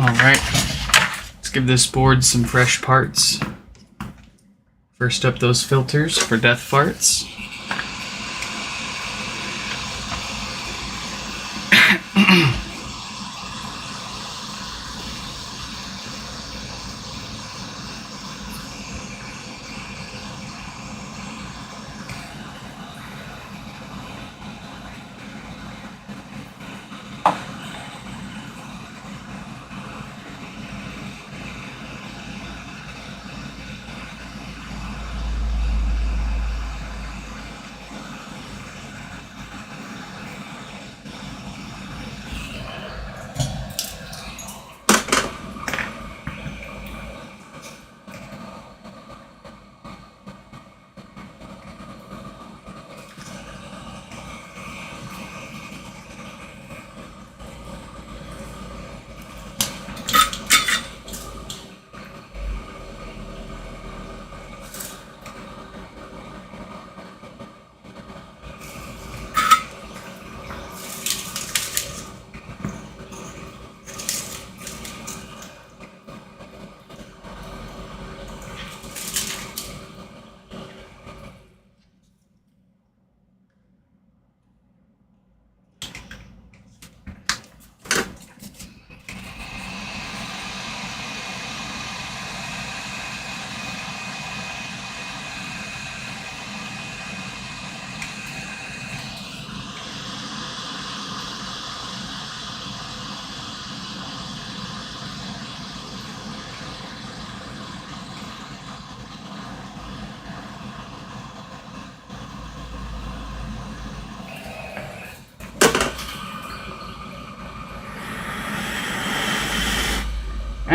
alright, let's give this board some fresh parts. First up, those filters for death farts.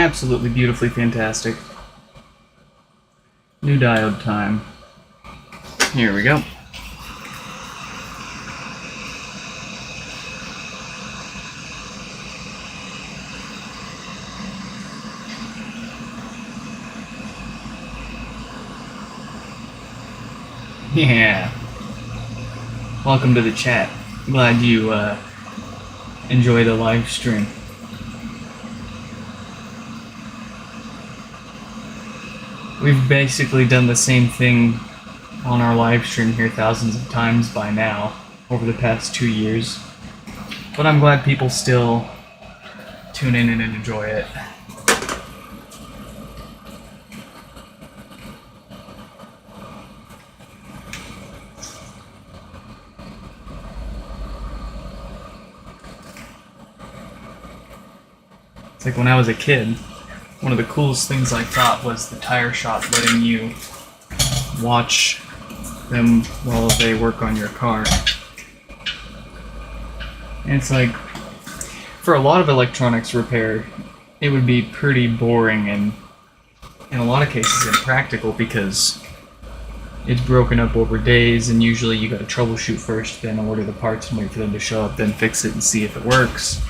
absolutely beautifully fantastic. New diode time. Here we go. Yeah. Welcome to the chat. Glad you enjoy the live stream. We've basically done the same thing on our live stream here thousands of times by now over the past 2 years. But I'm glad people still tune in and enjoy it. It's like when I was a kid, one of the coolest things I thought was the tire shop letting you watch them while they work on your car. And it's like, for a lot of electronics repair, it would be pretty boring and in a lot of cases impractical because it's broken up over days and usually you gotta troubleshoot first, then order the parts and wait for them to show up, then fix it and see if it works.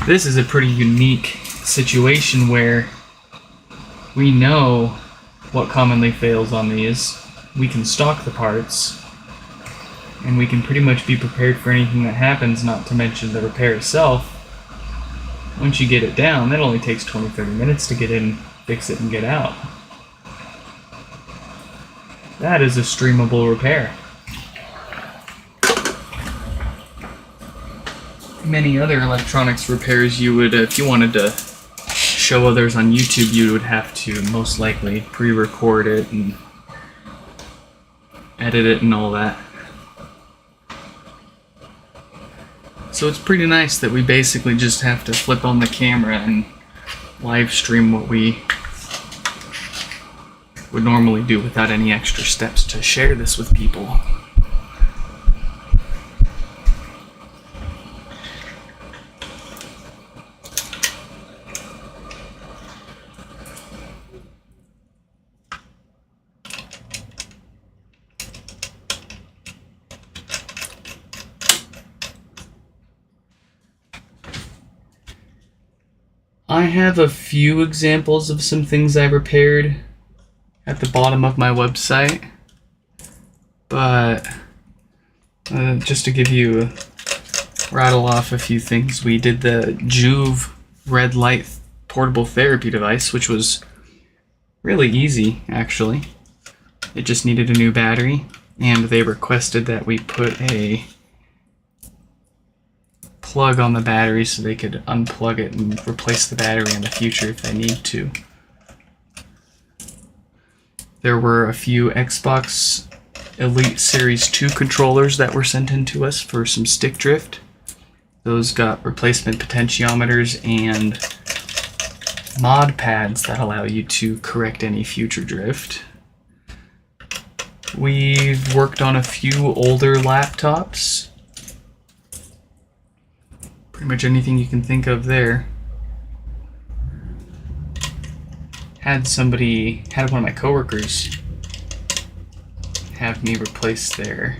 This is a pretty unique situation where we know what commonly fails on these, we can stock the parts, and we can pretty much be prepared for anything that happens, not to mention the repair itself. Once you get it down, that only takes 20-30 minutes to get in, fix it, and get out. That is a streamable repair. Many other electronics repairs you would, if you wanted to show others on YouTube, you would have to most likely pre-record it and edit it and all that. So it's pretty nice that we basically just have to flip on the camera and live stream what we would normally do without any extra steps to share this with people. I have a few examples of some things I repaired at the bottom of my website, but just to give you rattle off a few things, we did the Juve red light portable therapy device, which was really easy actually. It just needed a new battery, and they requested that we put a plug on the battery so they could unplug it and replace the battery in the future if they need to. There were a few Xbox Elite Series 2 controllers that were sent in to us for some stick drift. Those got replacement potentiometers and mod pads that allow you to correct any future drift. We've worked on a few older laptops. Pretty much anything you can think of there. Had one of my coworkers have me replace their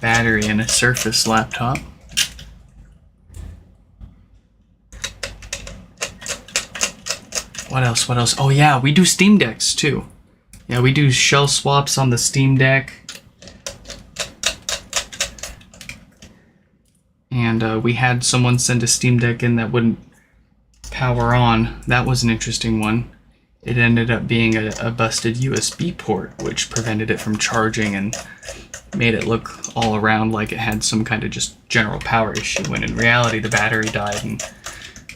battery in a Surface laptop. What else? Oh yeah, we do Steam Decks too. Yeah, we do shell swaps on the Steam Deck. And we had someone send a Steam Deck in that wouldn't power on. That was an interesting one. It ended up being a busted USB port, which prevented it from charging and made it look all around like it had some kind of just general power issue, when in reality the battery died and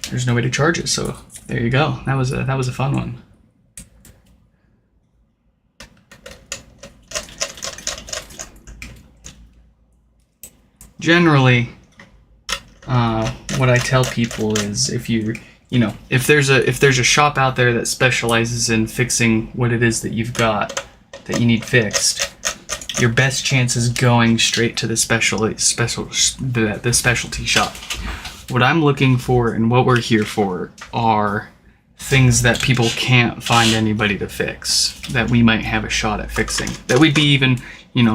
there's no way to charge it. So there you go. That was a fun one. Generally, what I tell people is if there's a shop out there that specializes in fixing what it is that you've got that you need fixed, your best chance is going straight to the specialty shop. What I'm looking for and what we're here for are things that people can't find anybody to fix, that we might have a shot at fixing. That we'd be even,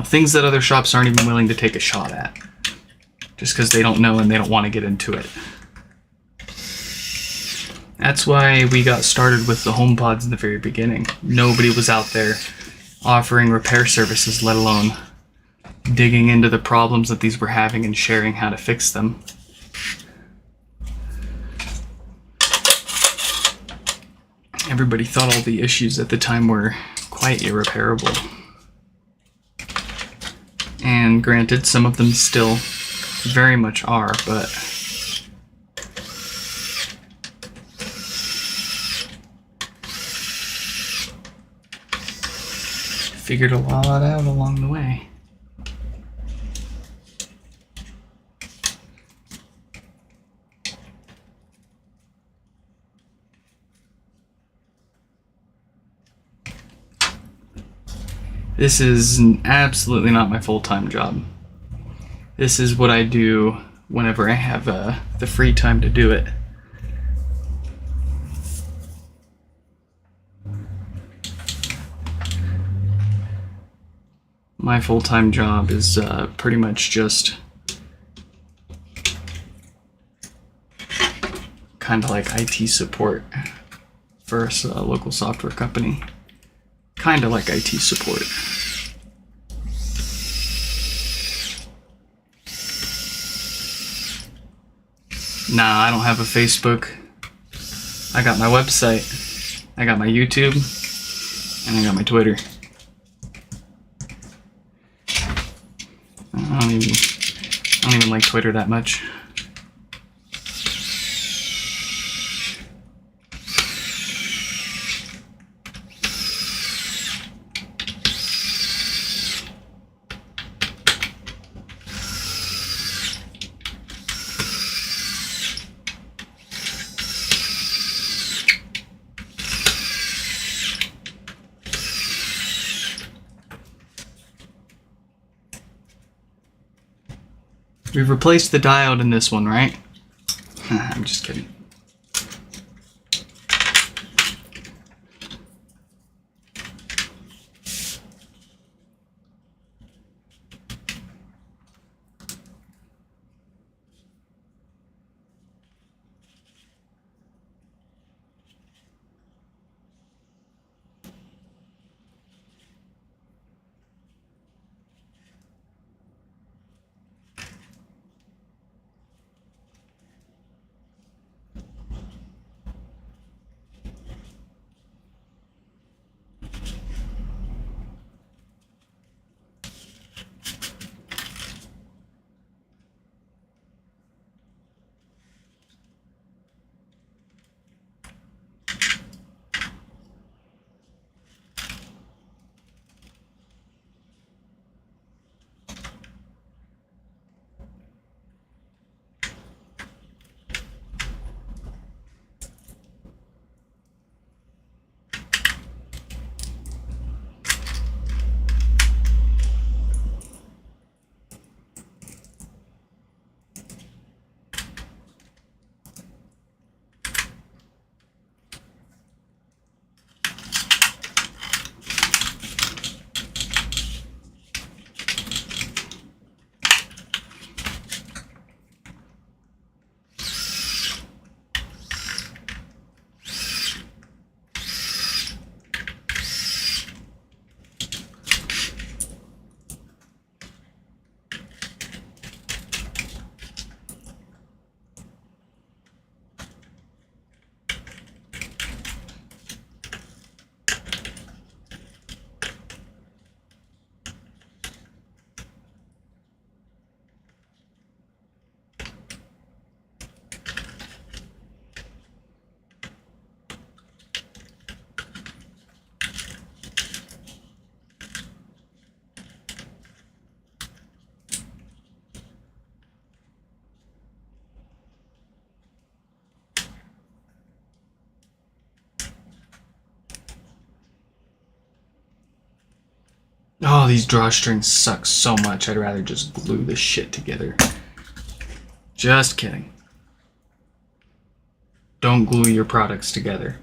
things that other shops aren't even willing to take a shot at. Just because they don't know and they don't want to get into it. That's why we got started with the HomePods in the very beginning. Nobody was out there offering repair services, let alone digging into the problems that these were having and sharing how to fix them. Everybody thought all the issues at the time were quite irreparable. And granted, some of them still very much are, but figured a lot out along the way. This is absolutely not my full-time job. This is what I do whenever I have the free time to do it. My full-time job is pretty much just kind of like IT support for a local software company. Kind of like IT support. Nah, I don't have a Facebook. I got my website. I got my YouTube. And I got my Twitter. I don't even like Twitter that much. We've replaced the diode in this one, right? I'm just kidding. Oh, these drawstrings suck so much. I'd rather just glue this shit together. Just kidding. don't glue your products together.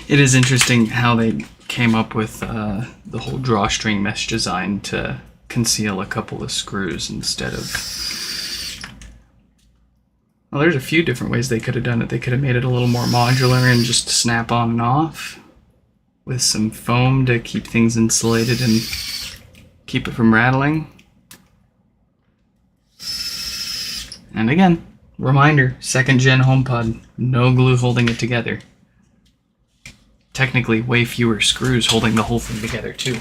It is interesting how they came up with the whole drawstring mesh design to conceal a couple of screws instead of... Well, there's a few different ways they could have done it. They could have made it a little more modular and just snap on and off with some foam to keep things insulated and keep it from rattling. And again, reminder, 2nd gen HomePod, no glue holding it together. Technically, way fewer screws holding the whole thing together, too.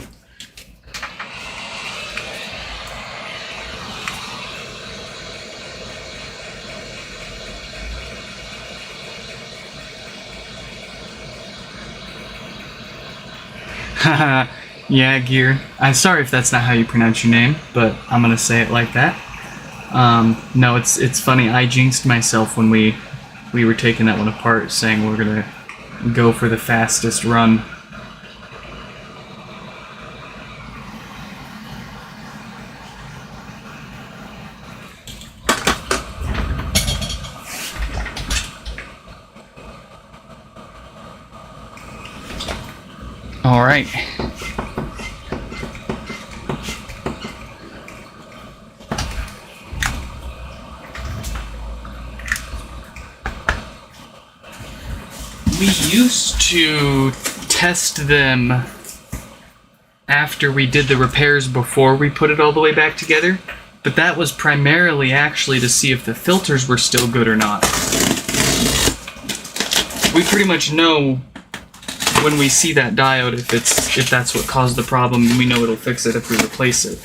Haha, yeah, Gear. I'm sorry if that's not how you pronounce your name, but I'm gonna say it like that. No, it's funny. I jinxed myself when we were taking that one apart, saying we're gonna go for the fastest run. All right. We used to test them after we did the repairs before we put it all the way back together, but that was primarily actually to see if the filters were still good or not. We pretty much know when we see that diode if that's what caused the problem, and we know it'll fix it if we replace it.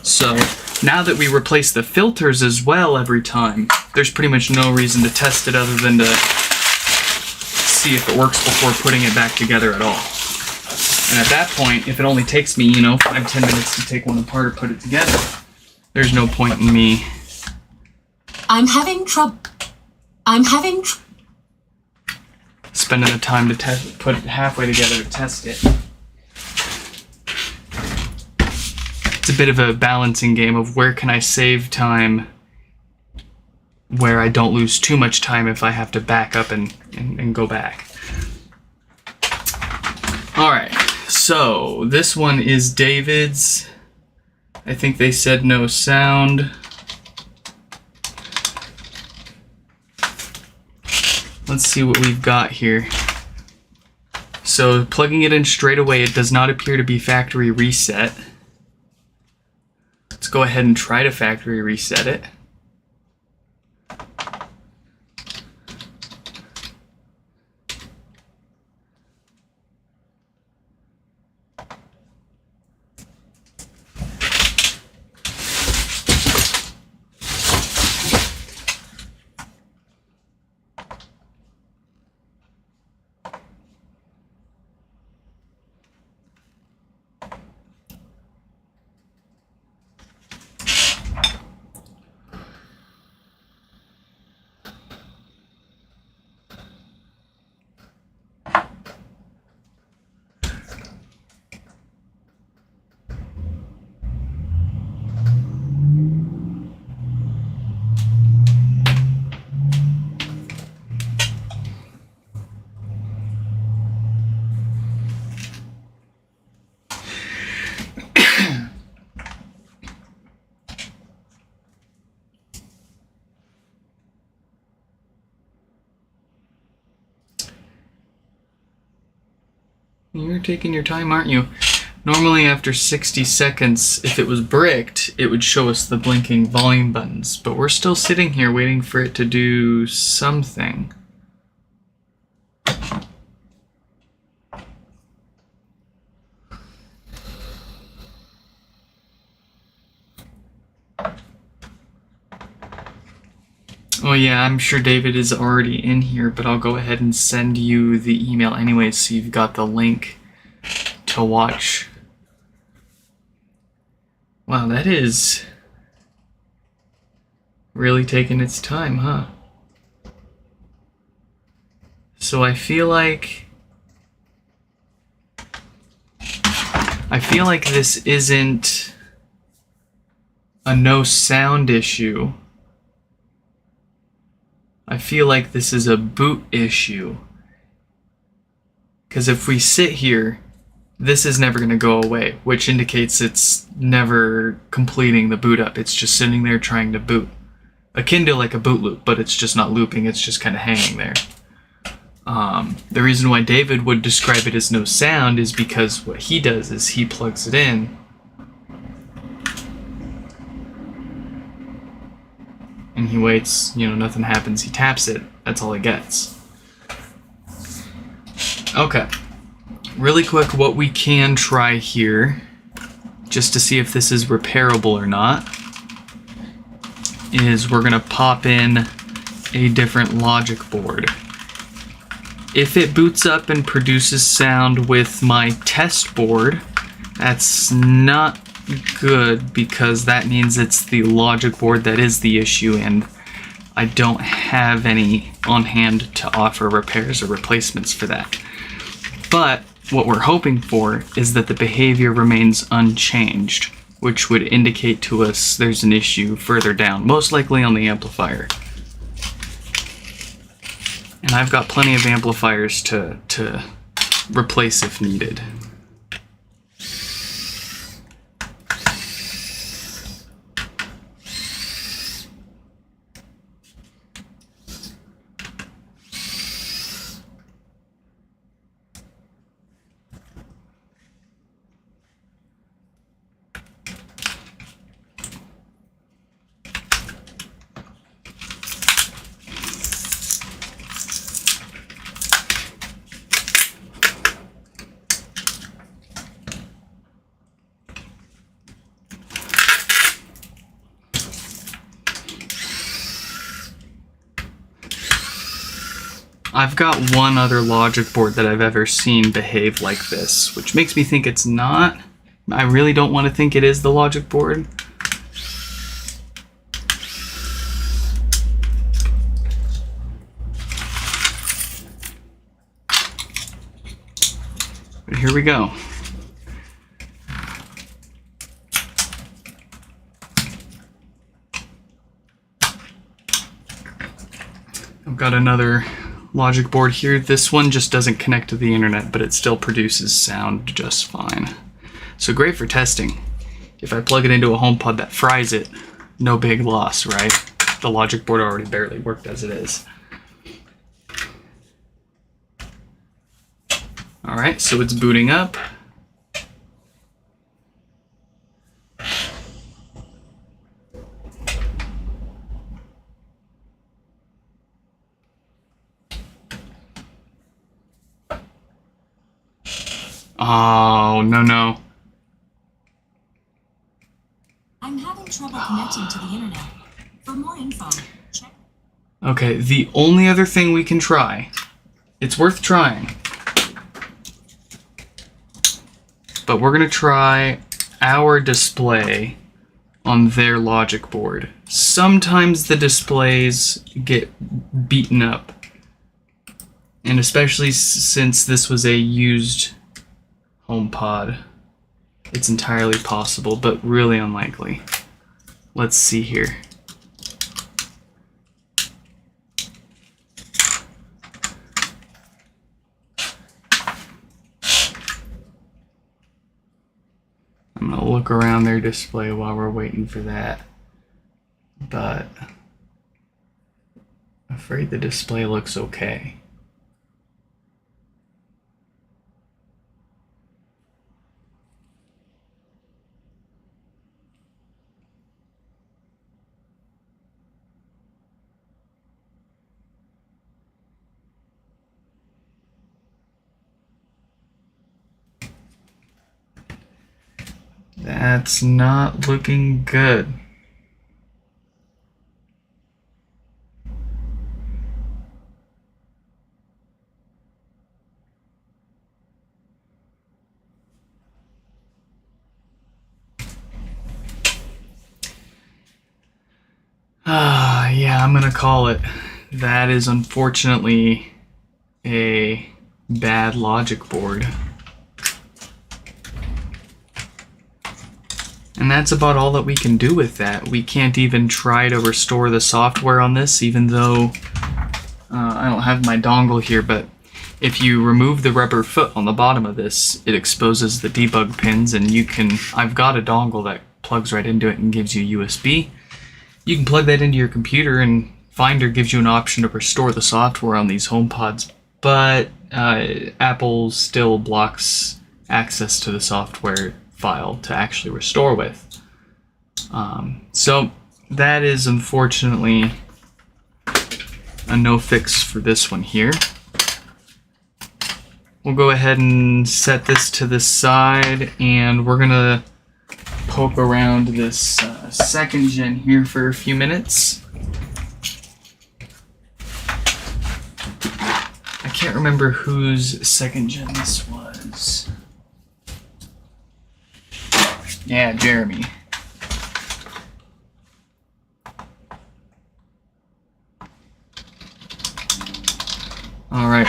So now that we replace the filters as well every time, there's pretty much no reason to test it other than to see if it works before putting it back together at all. And at that point, if it only takes me, 5-10 minutes to take one apart or put it together, there's no point in me... I'm having trouble. spending the time to put it halfway together to test it. It's a bit of a balancing game of where can I save time where I don't lose too much time if I have to back up and go back. Alright, so this one is David's. I think they said no sound. Let's see what we've got here. So plugging it in straight away, it does not appear to be factory reset. Let's go ahead and try to factory reset it. You're taking your time, aren't you? Normally after 60 seconds, if it was bricked, it would show us the blinking volume buttons, but we're still sitting here waiting for it to do something. Oh yeah, I'm sure David is already in here, but I'll go ahead and send you the email anyway so you've got the link to watch. Wow, that is really taking its time, huh? So I feel like this isn't a no sound issue. I feel like this is a boot issue. Because if we sit here, this is never going to go away, which indicates it's never completing the boot up. It's just sitting there trying to boot. Akin to like a boot loop, but it's just not looping, it's just kind of hanging there. The reason why David would describe it as no sound is because what he does is he plugs it in and he waits, nothing happens, he taps it, that's all he gets. Okay, really quick, what we can try here, just to see if this is repairable or not, is we're gonna pop in a different logic board. If it boots up and produces sound with my test board, that's not good because that means it's the logic board that is the issue and I don't have any on hand to offer repairs or replacements for that. But what we're hoping for is that the behavior remains unchanged, which would indicate to us there's an issue further down, most likely on the amplifier. And I've got plenty of amplifiers to replace if needed. I've got one other logic board that I've ever seen behave like this, which makes me think it's not. I really don't want to think it is the logic board. But here we go. I've got another logic board here. This one just doesn't connect to the internet, but it still produces sound just fine. So great for testing. If I plug it into a HomePod that fries it, no big loss, right? The logic board already barely worked as it is. All right, so it's booting up. Oh, no. I'm having trouble connecting to the internet. For more info, check. Okay, the only other thing we can try, it's worth trying, but we're gonna try our display on their logic board. Sometimes the displays get beaten up, and especially since this was a used HomePod, it's entirely possible, but really unlikely. Let's see here. I'm gonna look around their display while we're waiting for that, but I'm afraid the display looks okay. That's not looking good. Yeah, I'm gonna call it. That is unfortunately a bad logic board. And that's about all that we can do with that. We can't even try to restore the software on this, even though I don't have my dongle here, but if you remove the rubber foot on the bottom of this, it exposes the debug pins, and you can, I've got a dongle that plugs right into it and gives you USB. You can plug that into your computer, and Finder gives you an option to restore the software on these HomePods, but Apple still blocks access to the software file to actually restore with. So that is unfortunately a no fix for this one here. We'll go ahead and set this to the side, and we're gonna poke around this second gen here for a few minutes. I can't remember whose second gen this was. Yeah, Jeremy. All right.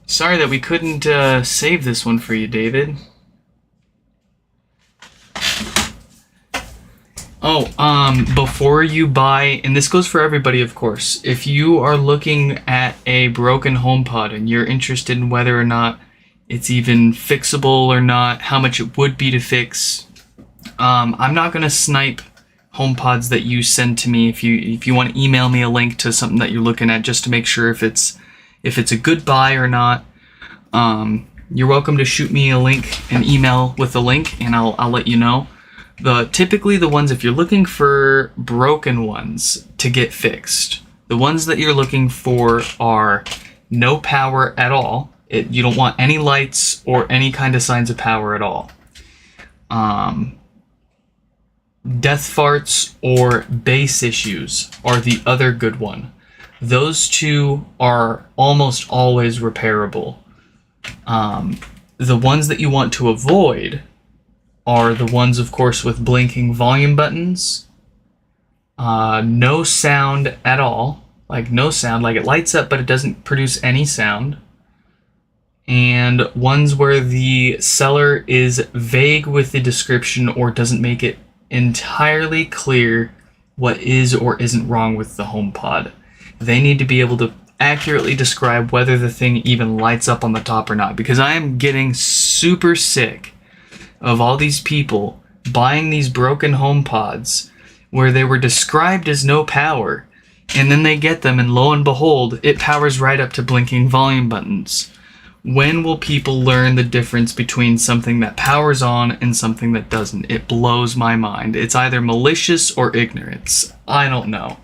Sorry that we couldn't save this one for you, David. Oh, before you buy, and this goes for everybody, of course, if you are looking at a broken HomePod and you're interested in whether or not it's even fixable or not, how much it would be to fix, I'm not going to snipe HomePods that you send to me. If you want to email me a link to something that you're looking at just to make sure if it's a good buy or not, you're welcome to shoot me a link, an email with a link, and I'll let you know. Typically the ones, if you're looking for broken ones to get fixed, the ones that you're looking for are no power at all. You don't want any lights or any kind of signs of power at all. Death farts or bass issues are the other good one. Those two are almost always repairable. The ones that you want to avoid are the ones, of course, with blinking volume buttons, no sound at all, like no sound, like it lights up but it doesn't produce any sound, and ones where the seller is vague with the description or doesn't make it entirely clear what is or isn't wrong with the HomePod. They need to be able to accurately describe whether the thing even lights up on the top or not, because I am getting super sick of all these people buying these broken HomePods where they were described as no power, and then they get them and lo and behold, it powers right up to blinking volume buttons. When will people learn the difference between something that powers on and something that doesn't? It blows my mind. It's either malicious or ignorance. I don't know.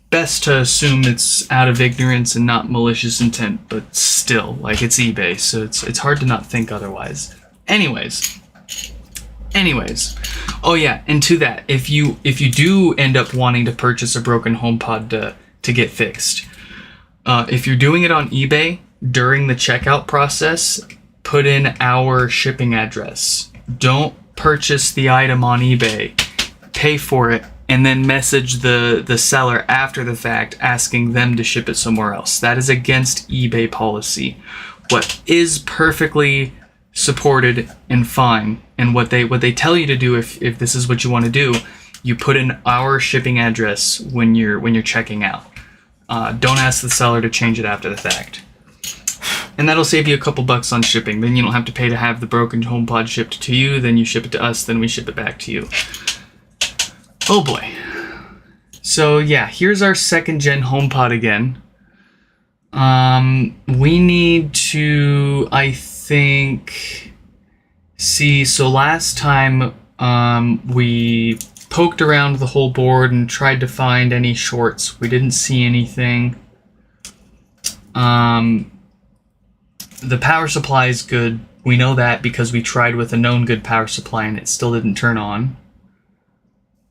Best to assume it's out of ignorance and not malicious intent, but still, like, it's eBay, so it's hard to not think otherwise. Anyways, oh yeah, and to that, if you do end up wanting to purchase a broken HomePod to get fixed, if you're doing it on eBay, during the checkout process, put in our shipping address. Don't purchase the item on eBay, pay for it, and then message the seller after the fact asking them to ship it somewhere else. That is against eBay policy. What is perfectly supported and fine, and what they tell you to do if this is what you want to do, you put in our shipping address when you're checking out. Don't ask the seller to change it after the fact. And that'll save you a couple bucks on shipping. Then you don't have to pay to have the broken HomePod shipped to you, then you ship it to us, then we ship it back to you. Oh boy. So yeah, here's our second gen HomePod again. We need to, I think, see, so last time we poked around the whole board and tried to find any shorts. We didn't see anything. The power supply is good. We know that because we tried with a known good power supply and it still didn't turn on.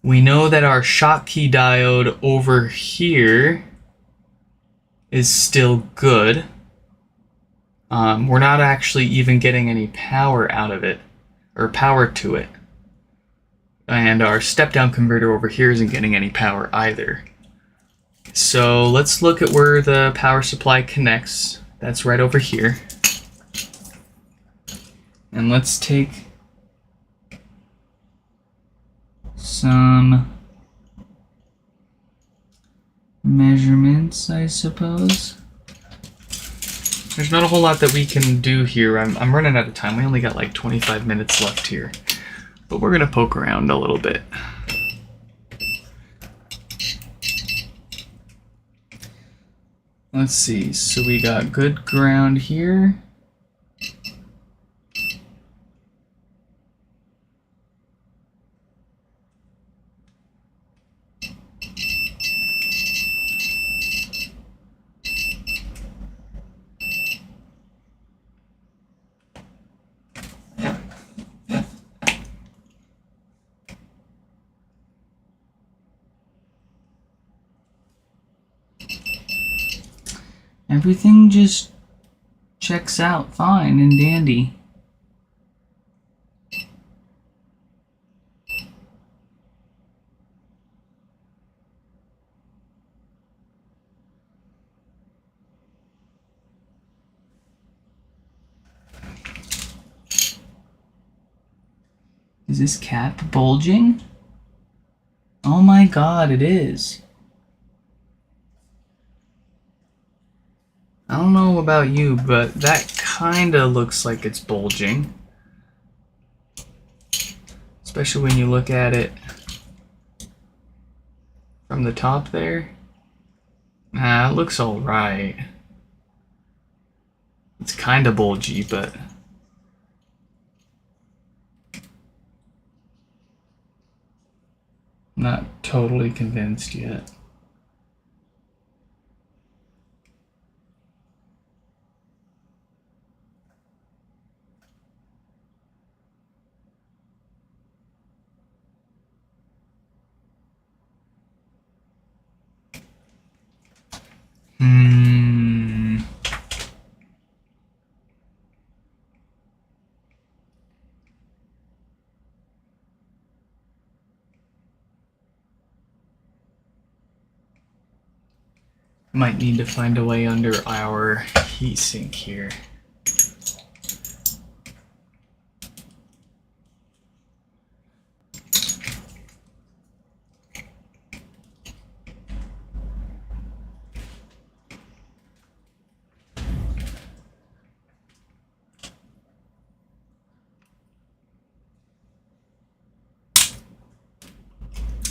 We know that our Schottky diode over here is still good. We're not actually even getting any power out of it, or power to it. And our step-down converter over here isn't getting any power either. So let's look at where the power supply connects. That's right over here. And let's take some measurements, I suppose. There's not a whole lot that we can do here. I'm running out of time. We only got like 25 minutes left here. But we're going to poke around a little bit. Let's see. So we got good ground here. Everything just checks out fine and dandy. Is this cap bulging? Oh my god, it is. I don't know about you, but that kinda looks like it's bulging. Especially when you look at it from the top there. Nah, it looks alright. It's kinda bulgy, but not totally convinced yet. Might need to find a way under our heatsink here.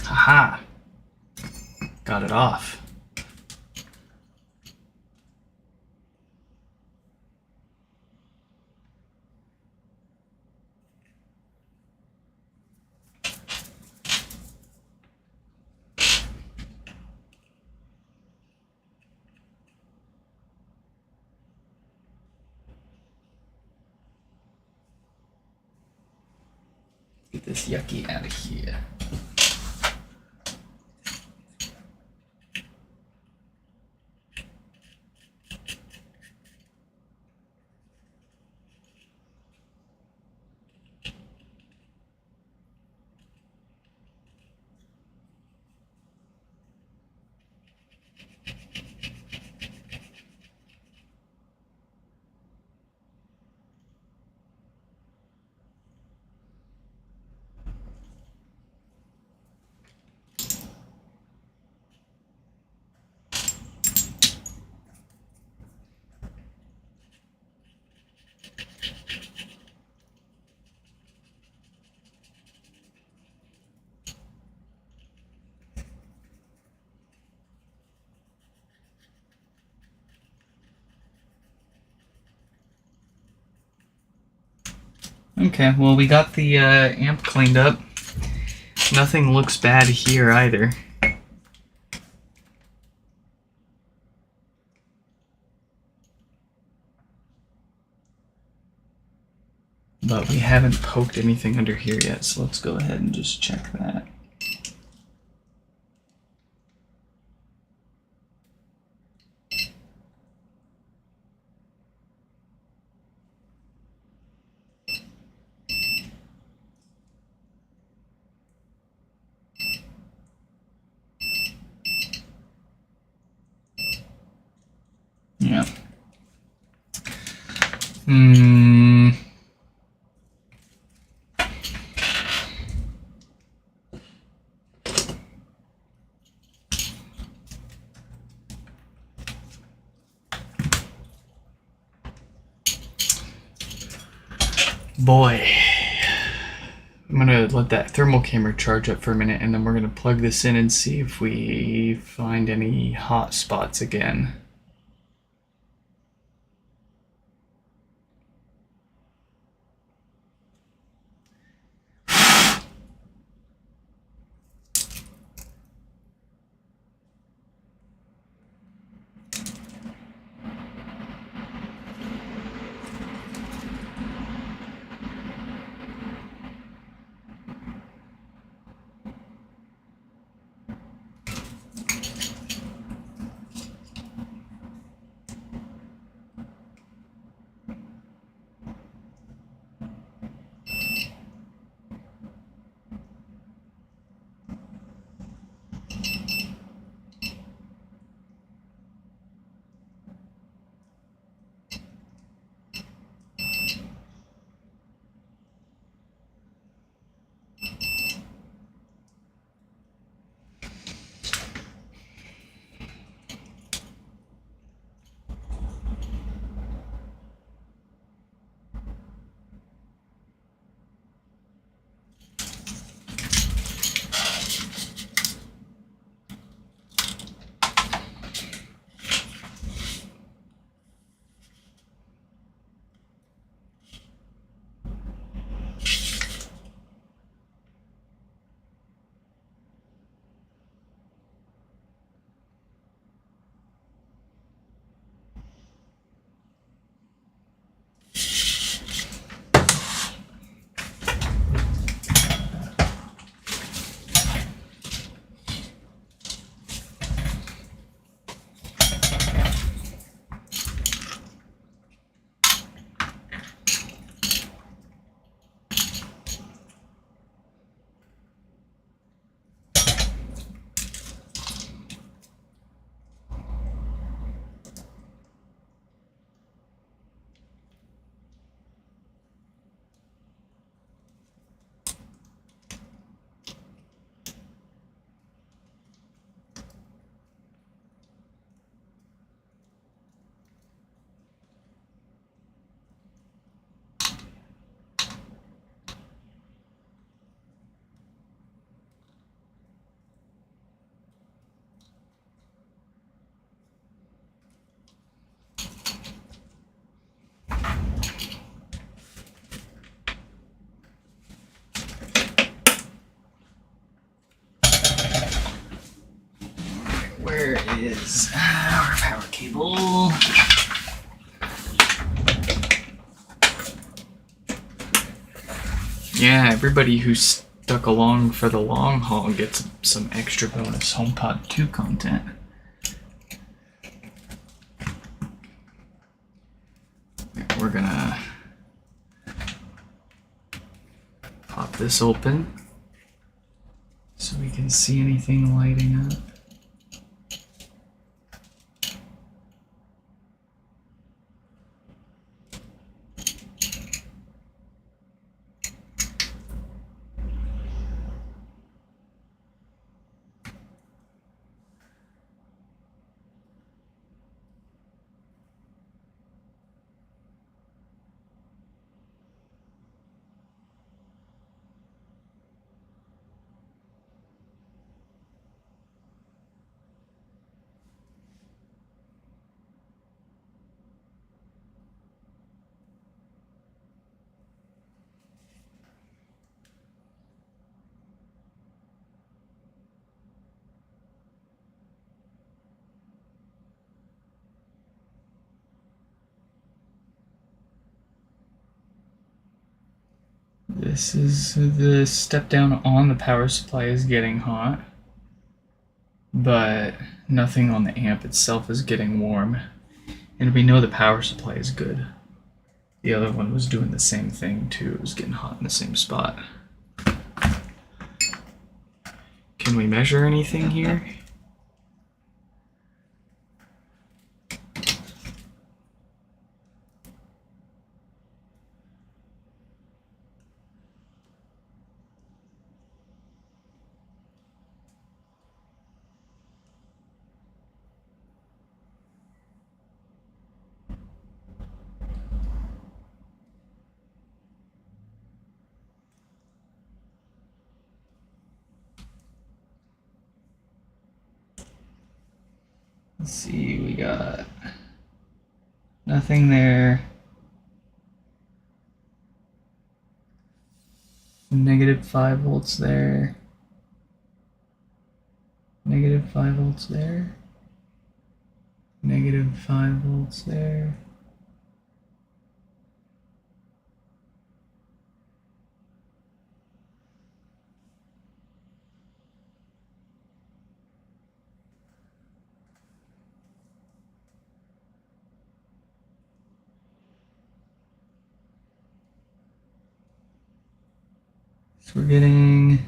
Haha! Got it off. Get this yucky out of here. Okay, well, we got the amp cleaned up. Nothing looks bad here either. But we haven't poked anything under here yet, so let's go ahead and just check that. Yeah. Boy. I'm gonna let that thermal camera charge up for a minute, and then we're gonna plug this in and see if we find any hot spots again. Where is our power cable? Yeah, everybody who stuck along for the long haul gets some extra bonus HomePod 2 content. We're gonna pop this open so we can see anything lighting up. This is the step down on the power supply is getting hot, but nothing on the amp itself is getting warm. And we know the power supply is good. The other one was doing the same thing too, it was getting hot in the same spot. Can we measure anything here? Let's see, we got nothing there. Negative 5 volts there. Negative 5 volts there. Negative 5 volts there. So we're getting...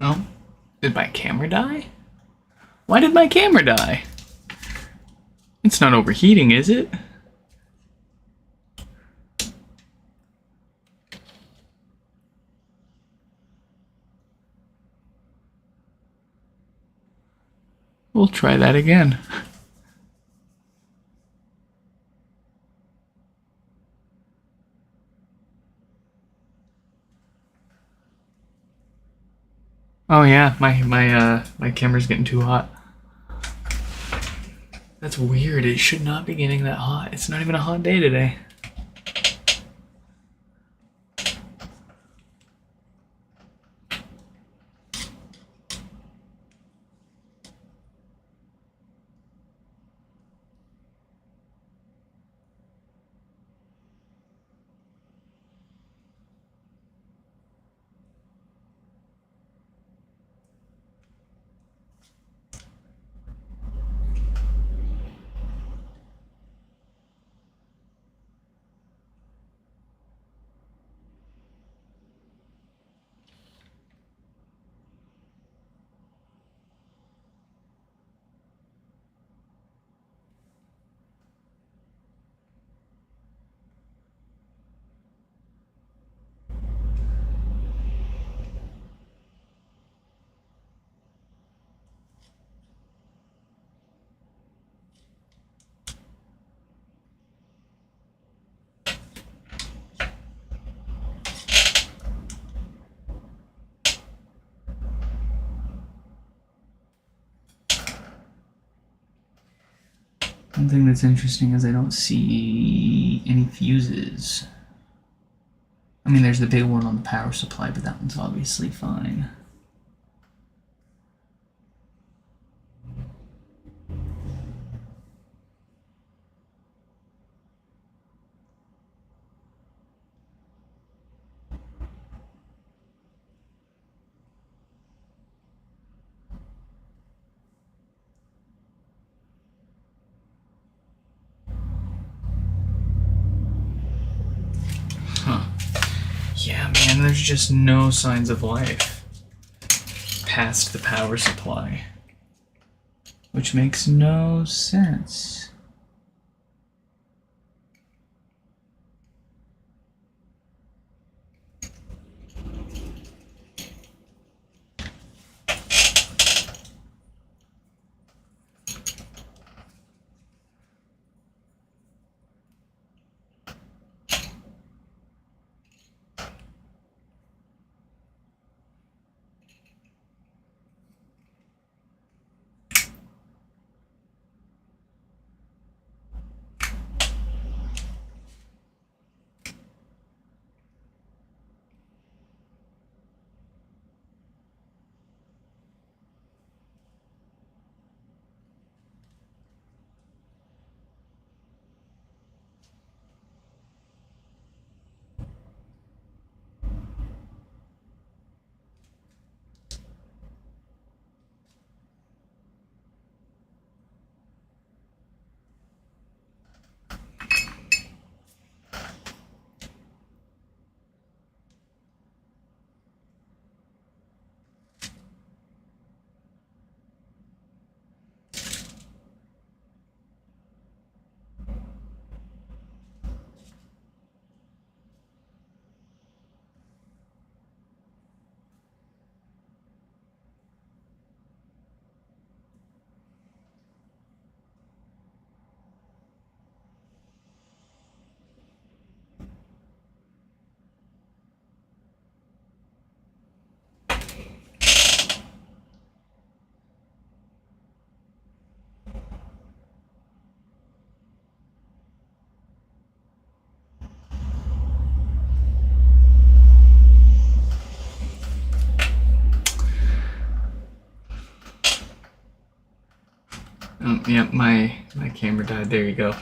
Oh, did my camera die? Why did my camera die? It's not overheating, is it? We'll try that again. Oh yeah, my camera's getting too hot. That's weird. It should not be getting that hot. It's not even a hot day today. One thing that's interesting is I don't see any fuses. I mean, there's the big one on the power supply, but that one's obviously fine. Huh. Yeah, man, there's just no signs of life past the power supply, which makes no sense. Yep, my camera died. There you go.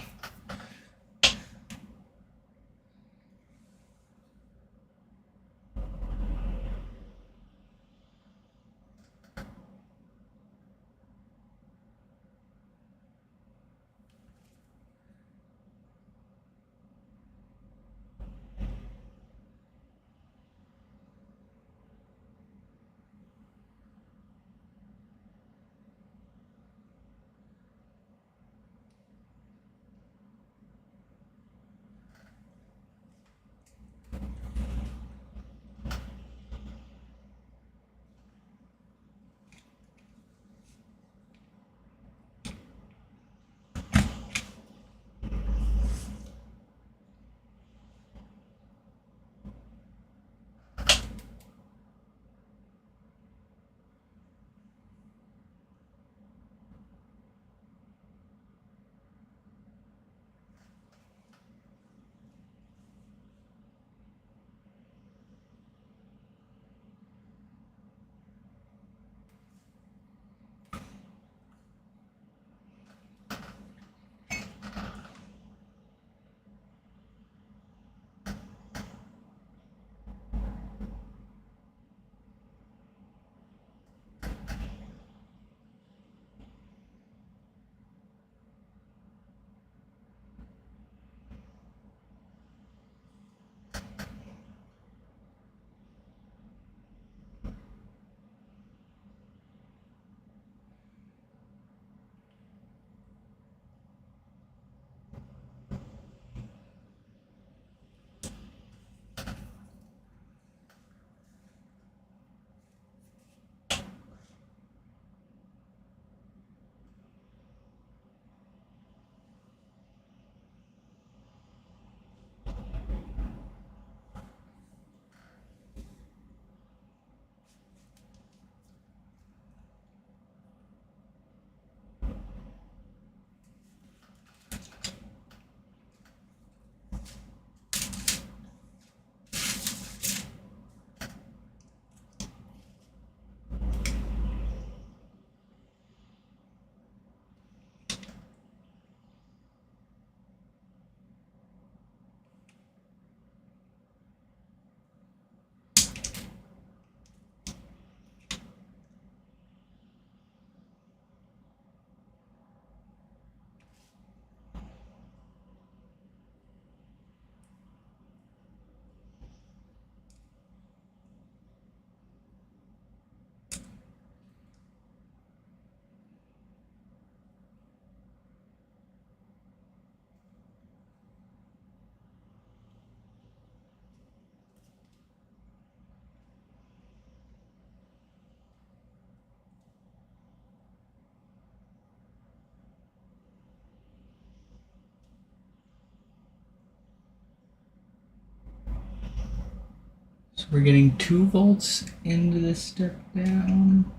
So we're getting 2 volts into this step down.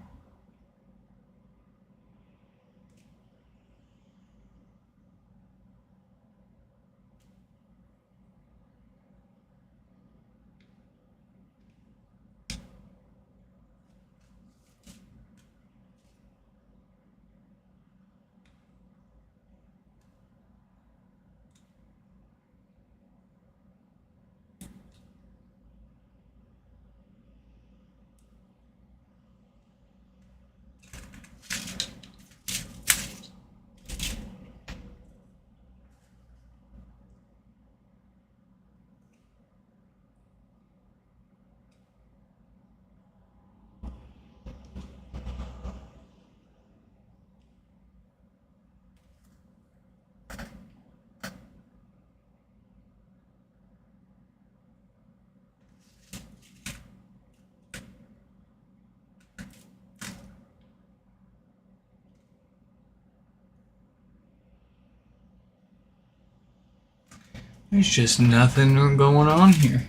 There's just nothing going on here.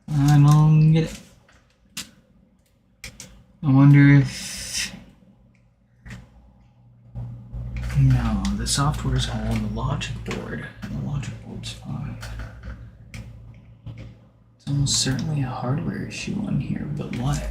I don't get it. I wonder if... No, the software's all on the logic board. The logic board's fine. It's almost certainly a hardware issue on here, but what?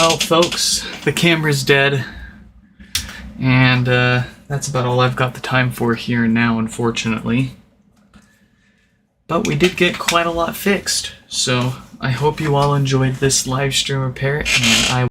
Well, folks, the camera's dead. And that's about all I've got the time for here and now, unfortunately. But we did get quite a lot fixed. So I hope you all enjoyed this live stream repair, and I